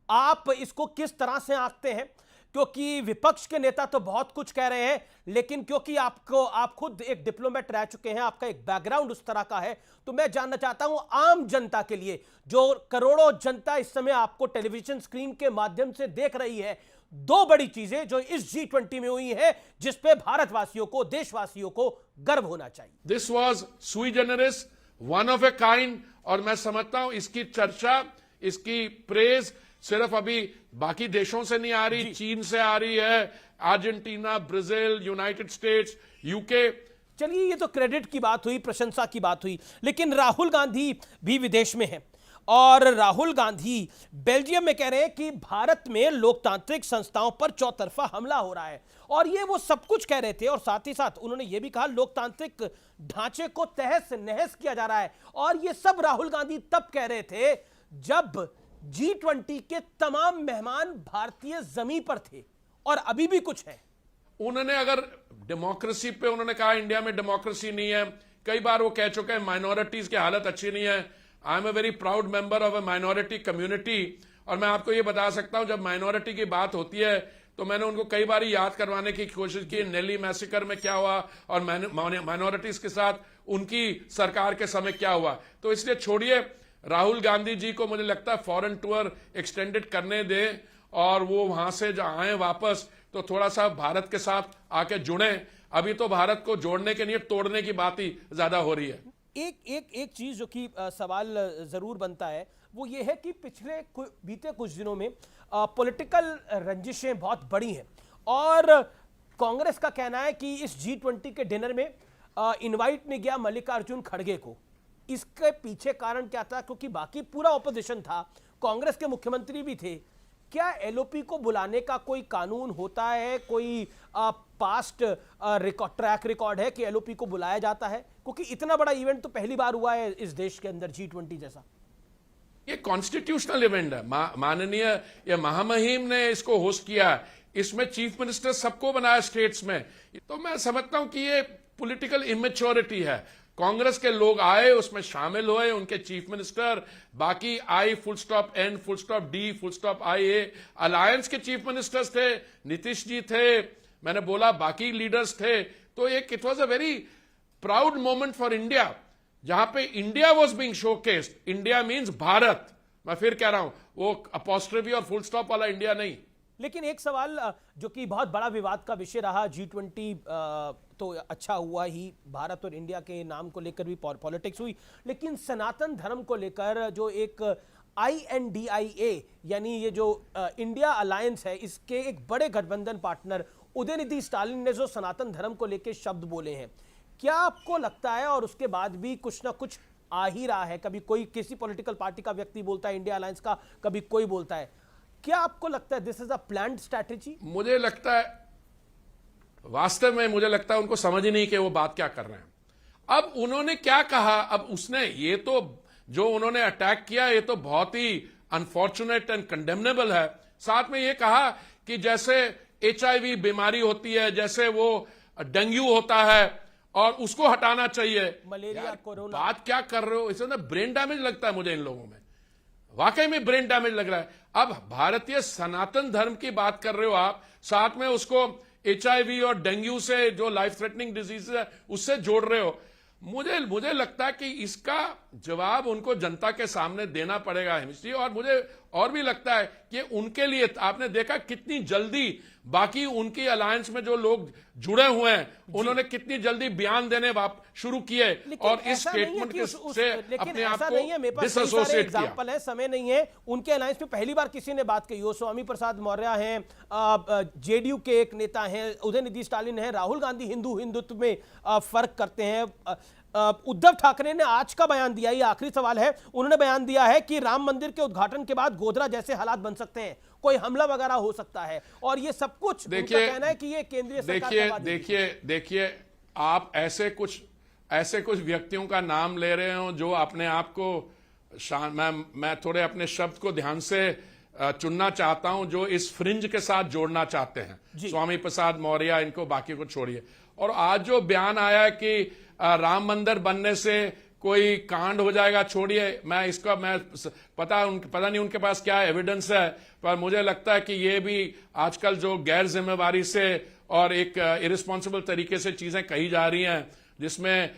आप इसको किस तरह से आंकते हैं? क्योंकि विपक्ष के नेता तो बहुत कुछ कह रहे हैं, लेकिन क्योंकि आप खुद एक डिप्लोमेट रह चुके हैं, आपका एक बैकग्राउंड उस तरह का है, तो मैं जानना चाहता हूं आम जनता के लिए, जो करोड़ों जनता इस समय आपको टेलीविजन स्क्रीन के माध्यम से देख रही है, दो बड़ी चीजें जो इस G20 में हुई है जिसपे भारतवासियों को, देशवासियों को गर्व होना चाहिए। दिस वॉज सुई जेनरिस, वन ऑफ ए काइंड, और मैं समझता हूं इसकी चर्चा, इसकी प्रेज सिर्फ अभी बाकी देशों से नहीं आ रही, चीन से आ रही है, Argentina, Brazil, United states, UK. चलिए, ये तो क्रेडिट की बात हुई, प्रशंसा की बात हुई, लेकिन राहुल गांधी भी विदेश में है और राहुल गांधी बेल्जियम में कह रहे हैं कि भारत में लोकतांत्रिक संस्थाओं पर चौतरफा हमला हो रहा है, और ये वो सब कुछ कह रहे थे। और साथ ही साथ उन्होंने ये भी कहा लोकतांत्रिक ढांचे को तहस नहस किया जा रहा है, और ये सब राहुल गांधी तब कह रहे थे जब G20 के तमाम मेहमान भारतीय जमीन पर थे, और अभी भी कुछ है। उन्होंने अगर डेमोक्रेसी पे उन्होंने कहा इंडिया में डेमोक्रेसी नहीं है, कई बार वो कह चुके हैं माइनॉरिटीज की हालत अच्छी नहीं है। I am a very proud member of a minority community, और मैं आपको ये बता सकता हूं जब माइनॉरिटी की बात होती है तो मैंने उनको कई बार याद करवाने की कोशिश की नेली मैसेकर में क्या हुआ और माइनॉरिटीज के साथ उनकी सरकार के समय क्या हुआ। तो इसलिए छोड़िए, राहुल गांधी जी को मुझे लगता है फॉरेन टूर एक्सटेंडेड करने दें, और वो वहां से जो आए वापस तो थोड़ा सा भारत के साथ आके जुड़े। अभी तो भारत को जोड़ने के लिए तोड़ने की बात ही ज्यादा हो रही है। एक चीज जो कि सवाल जरूर बनता है वो ये है कि बीते कुछ दिनों में पॉलिटिकल रंजिशें बहुत बड़ी हैं, और कांग्रेस का कहना है कि इस G20 के डिनर में इनवाइट में गया मल्लिकार्जुन खड़गे को। इसके पीछे कारण क्या था? क्योंकि बाकी पूरा ऑपोजिशन था, कांग्रेस के मुख्यमंत्री भी थे। क्या एलओपी को बुलाने का कोई कानून होता है, कोई पास्ट ट्रैक रिकॉर्ड है कि एलओपी को बुलाया जाता है? क्योंकि इतना बड़ा इवेंट तो पहली बार हुआ है इस देश के अंदर G20 जैसा। ये कॉन्स्टिट्यूशनल इवेंट है, माननीय ये महामहिम ने इसको होस्ट किया, इसमें चीफ मिनिस्टर सबको बनाया स्टेट्स में। तो मैं समझता हूं कि ये पॉलिटिकल इमेच्योरिटी है। कांग्रेस के लोग आए, उसमें शामिल हुए, उनके चीफ मिनिस्टर, बाकी I full stop N full stop D full stop I A alliance के चीफ मिनिस्टर्स थे, नीतीश जी थे, मैंने बोला बाकी लीडर्स थे। तो एक it was a very proud moment for India, जहां पे India was being showcased. India means Bharat, मैं फिर कह रहा हूं, वो अपॉस्ट्रोफी और फुल स्टॉप वाला इंडिया नहीं। लेकिन एक सवाल जो कि बहुत बड़ा विवाद का विषय रहा, G20 तो अच्छा हुआ ही, भारत और इंडिया के नाम को लेकर भी पॉलिटिक्स हुई, लेकिन सनातन धर्म को लेकर जो एक INDIA यानी ये जो इंडिया अलायंस है, इसके एक बड़े गठबंधन पार्टनर उदयनिधि स्टालिन ने जो सनातन धर्म को लेकर शब्द बोले हैं, क्या आपको लगता है, और उसके बाद भी कुछ ना कुछ आ ही रहा है, कभी कोई किसी पॉलिटिकल पार्टी का व्यक्ति बोलता है इंडिया अलायंस का, कभी कोई बोलता है, क्या आपको लगता है this is a planned strategy? मुझे लगता है, वास्तव में मुझे लगता है उनको समझ ही नहीं कि वो बात क्या कर रहे हैं। अब उन्होंने क्या कहा, अब उसने ये तो जो उन्होंने अटैक किया ये तो बहुत ही अनफॉर्चुनेट एंड कंडेमनेबल है। साथ में ये कहा कि जैसे HIV बीमारी होती है, जैसे वो डेंगू होता है और उसको हटाना चाहिए। मलेरिया, कोरोना, बात क्या कर रहे हो? इसमें ब्रेन डैमेज लगता है मुझे इन लोगों में, वाकई में ब्रेन डैमेज लग रहा है। अब भारतीय सनातन धर्म की बात कर रहे हो आप, साथ में उसको HIV और डेंगू से जो लाइफ थ्रेटनिंग डिजीज है उससे जोड़ रहे हो। मुझे लगता है कि इसका जवाब उनको जनता के सामने देना पड़ेगा हिमेश जी। और मुझे और भी लगता है कि उनके लिए आपने देखा कितनी जल्दी बाकी उनकी अलायंस में जो लोग जुड़े हुए हैं उन्होंने कितनी जल्दी बयान देने शुरू किए और इस स्टेटमेंट से अपने आप को डिसएसोसिएट किया। एग्जांपल है, समय नहीं है। उनके अलायंस में पहली बार किसी ने बात कही हो, स्वामी प्रसाद मौर्य हैं, जेडीयू के एक नेता हैं, उदयनिधि स्टालिन है, राहुल गांधी हिंदुत्व में फर्क करते हैं, उद्धव ठाकरे ने आज का बयान दिया, ये आखिरी सवाल है, उन्होंने बयान दिया है कि राम मंदिर के उद्घाटन के बाद गोधरा जैसे हालात बन सकते हैं, कोई हमला वगैरह हो सकता है, और ये सब कुछ उनका कहना है कि ये केंद्रीय सरकार देखिए आप ऐसे कुछ व्यक्तियों का नाम ले रहे हो जो अपने आप को मैं थोड़े अपने शब्द को ध्यान से चुनना चाहता हूं, जो इस फ्रिंज के साथ जोड़ना चाहते हैं, स्वामी प्रसाद मौर्य, इनको बाकी को छोड़िए। और आज जो बयान आया है कि राम मंदिर बनने से कोई कांड हो जाएगा, छोड़िए, मैं पता नहीं उनके पास क्या एविडेंस है, पर मुझे लगता है कि ये भी आजकल जो गैर जिम्मेवारी से और एक इरिस्पॉन्सिबल तरीके से चीजें कही जा रही हैं, जिसमें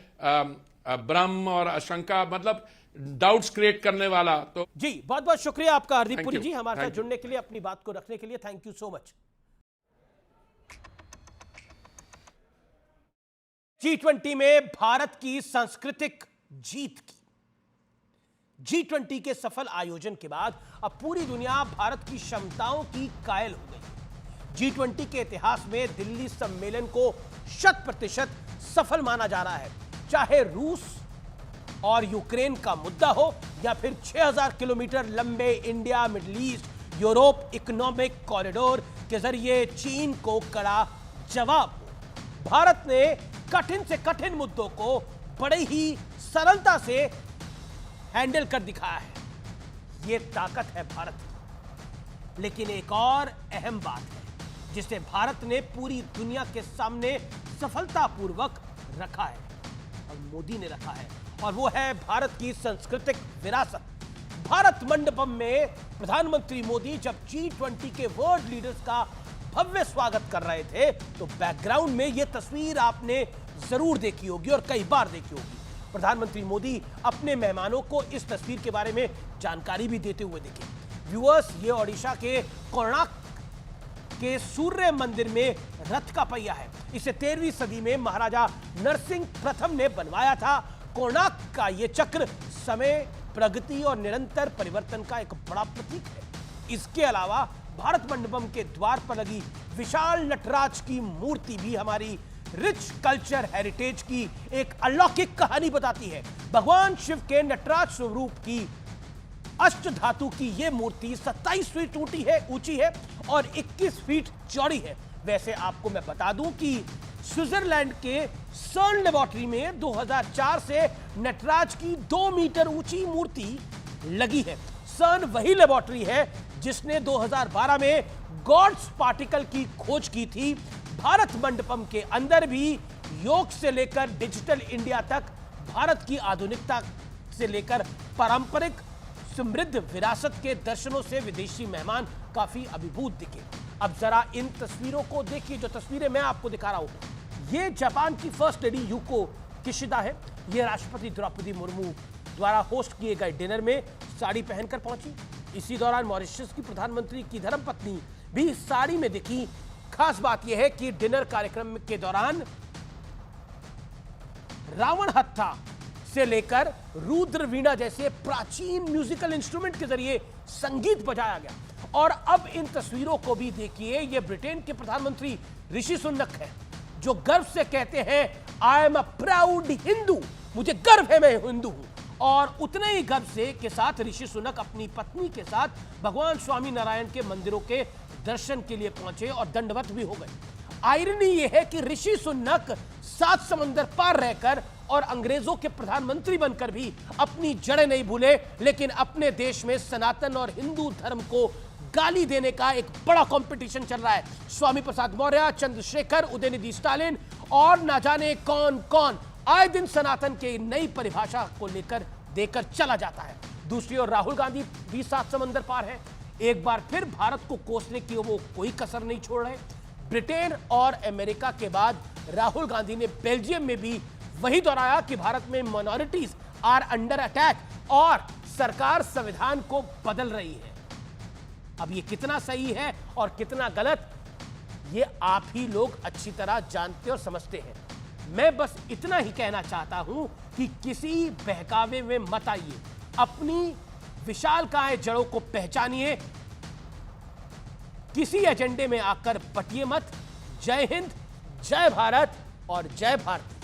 भ्रम और आशंका, मतलब डाउट्स क्रिएट करने वाला। तो जी बहुत बहुत शुक्रिया आपका हरदीप पुरी जी, हमारे साथ जुड़ने के लिए, अपनी बात को रखने के लिए, thank you so much. G20 में भारत की सांस्कृतिक जीत की। G20 के सफल आयोजन के बाद अब पूरी दुनिया भारत की क्षमताओं की कायल हो गई। G20 के इतिहास में दिल्ली सम्मेलन को 100% सफल माना जा रहा है, चाहे रूस और यूक्रेन का मुद्दा हो या फिर 6000 किलोमीटर लंबे India middle east Europe economic corridor के जरिए चीन को कड़ा जवाब हो। भारत ने कठिन से कठिन मुद्दों को बड़े ही सरलता से हैंडल कर दिखाया है। यह ताकत है भारत की। लेकिन एक और अहम बात है जिसे भारत ने पूरी दुनिया के सामने सफलतापूर्वक रखा है और मोदी ने रखा है, और वो है भारत की सांस्कृतिक विरासत। भारत मंडपम में प्रधानमंत्री मोदी जब G20 के वर्ल्ड लीडर्स का भव्य स्वागत कर रहे थे तो बैकग्राउंड में यह तस्वीर आपने जरूर देखी होगी और कई बार देखी होगी। प्रधानमंत्री मोदी अपने मेहमानों को इस तस्वीर के बारे में जानकारी भी देते हुए दिखे। व्यूअर्स, ये ओडिशा के कोणार्क के सूर्य मंदिर में रथ का पहिया है। इसे 13वीं सदी में महाराजा नरसिंह प्रथम ने बनवाया था। कोणार्क का यह चक्र समय, प्रगति और निरंतर परिवर्तन का एक बड़ा प्रतीक है। इसके अलावा भारत मंडपम के द्वार पर लगी विशाल नटराज की मूर्ति भी हमारी रिच कल्चर हेरिटेज की एक अलौकिक कहानी बताती है। भगवान शिव के नटराज स्वरूप की अष्ट धातु की यह मूर्ति 27 फीट ऊंची है और 21 फीट चौड़ी है। वैसे आपको मैं बता दूं कि स्विट्जरलैंड के सर्न लेबोरेटरी में 2004 से नटराज की 2 मीटर ऊंची मूर्ति लगी है। सर्न वही लेबोरेटरी है जिसने 2012 में गॉड्स पार्टिकल की खोज की थी। भारत मंडपम के अंदर भी योग से लेकर डिजिटल इंडिया तक, भारत की आधुनिकता से लेकर पारंपरिक समृद्ध विरासत के दर्शनों से विदेशी मेहमान काफी अभिभूत दिखे। अब जरा इन तस्वीरों को देखिए, जो तस्वीरें मैं आपको दिखा रहा हूं। ये जापान की फर्स्ट लेडी यूको किशिदा है। ये राष्ट्रपति द्रौपदी मुर्मू द्वारा होस्ट किए गए डिनर में साड़ी पहनकर पहुंची। इसी दौरान मॉरिशस की प्रधानमंत्री की धर्मपत्नी भी साड़ी में दिखी। खास बात यह है कि डिनर कार्यक्रम के दौरान रावण हत्था से लेकर रुद्र वीणा जैसे प्राचीन म्यूजिकल इंस्ट्रूमेंट के जरिए संगीत बजाया गया। और अब इन तस्वीरों को भी देखिए। ये ब्रिटेन के प्रधानमंत्री ऋषि सुनक है जो गर्व से कहते हैं I am a proud Hindu, मुझे गर्व है मैं हिंदू हूं। और उतने ही गर्व से के साथ ऋषि सुनक अपनी पत्नी के साथ भगवान स्वामी नारायण के मंदिरों के दर्शन के लिए पहुंचे और दंडवत भी हो गए। आयरनी यह है कि ऋषि सुनक 7 समंदर पार रहकर और अंग्रेजों के प्रधानमंत्री बनकर भी अपनी जड़ें नहीं भूले, लेकिन अपने देश में सनातन और हिंदू धर्म को गाली देने का एक बड़ा कंपटीशन चल रहा है। स्वामी प्रसाद मौर्य, चंद्रशेखर, उदयनिधि स्टालिन और ना जाने कौन कौन आए दिन सनातन के नई परिभाषा को लेकर देकर चला जाता है। दूसरी ओर राहुल गांधी भी सात समंदर पार है। एक बार फिर भारत को कोसने की वो कोई कसर नहीं छोड़ रहे। ब्रिटेन और अमेरिका के बाद राहुल गांधी ने बेल्जियम में भी वही दोहराया कि भारत में माइनॉरिटीज आर अंडर अटैक और सरकार संविधान को बदल रही है। अब ये कितना सही है और कितना गलत, ये आप ही लोग अच्छी तरह जानते और समझते हैं। मैं बस इतना ही कहना चाहता हूं कि किसी बहकावे में मत आइए, अपनी विशालकाय जड़ों को पहचानिए, किसी एजेंडे में आकर बटिए मत। जय हिंद, जय भारत और जय भारत।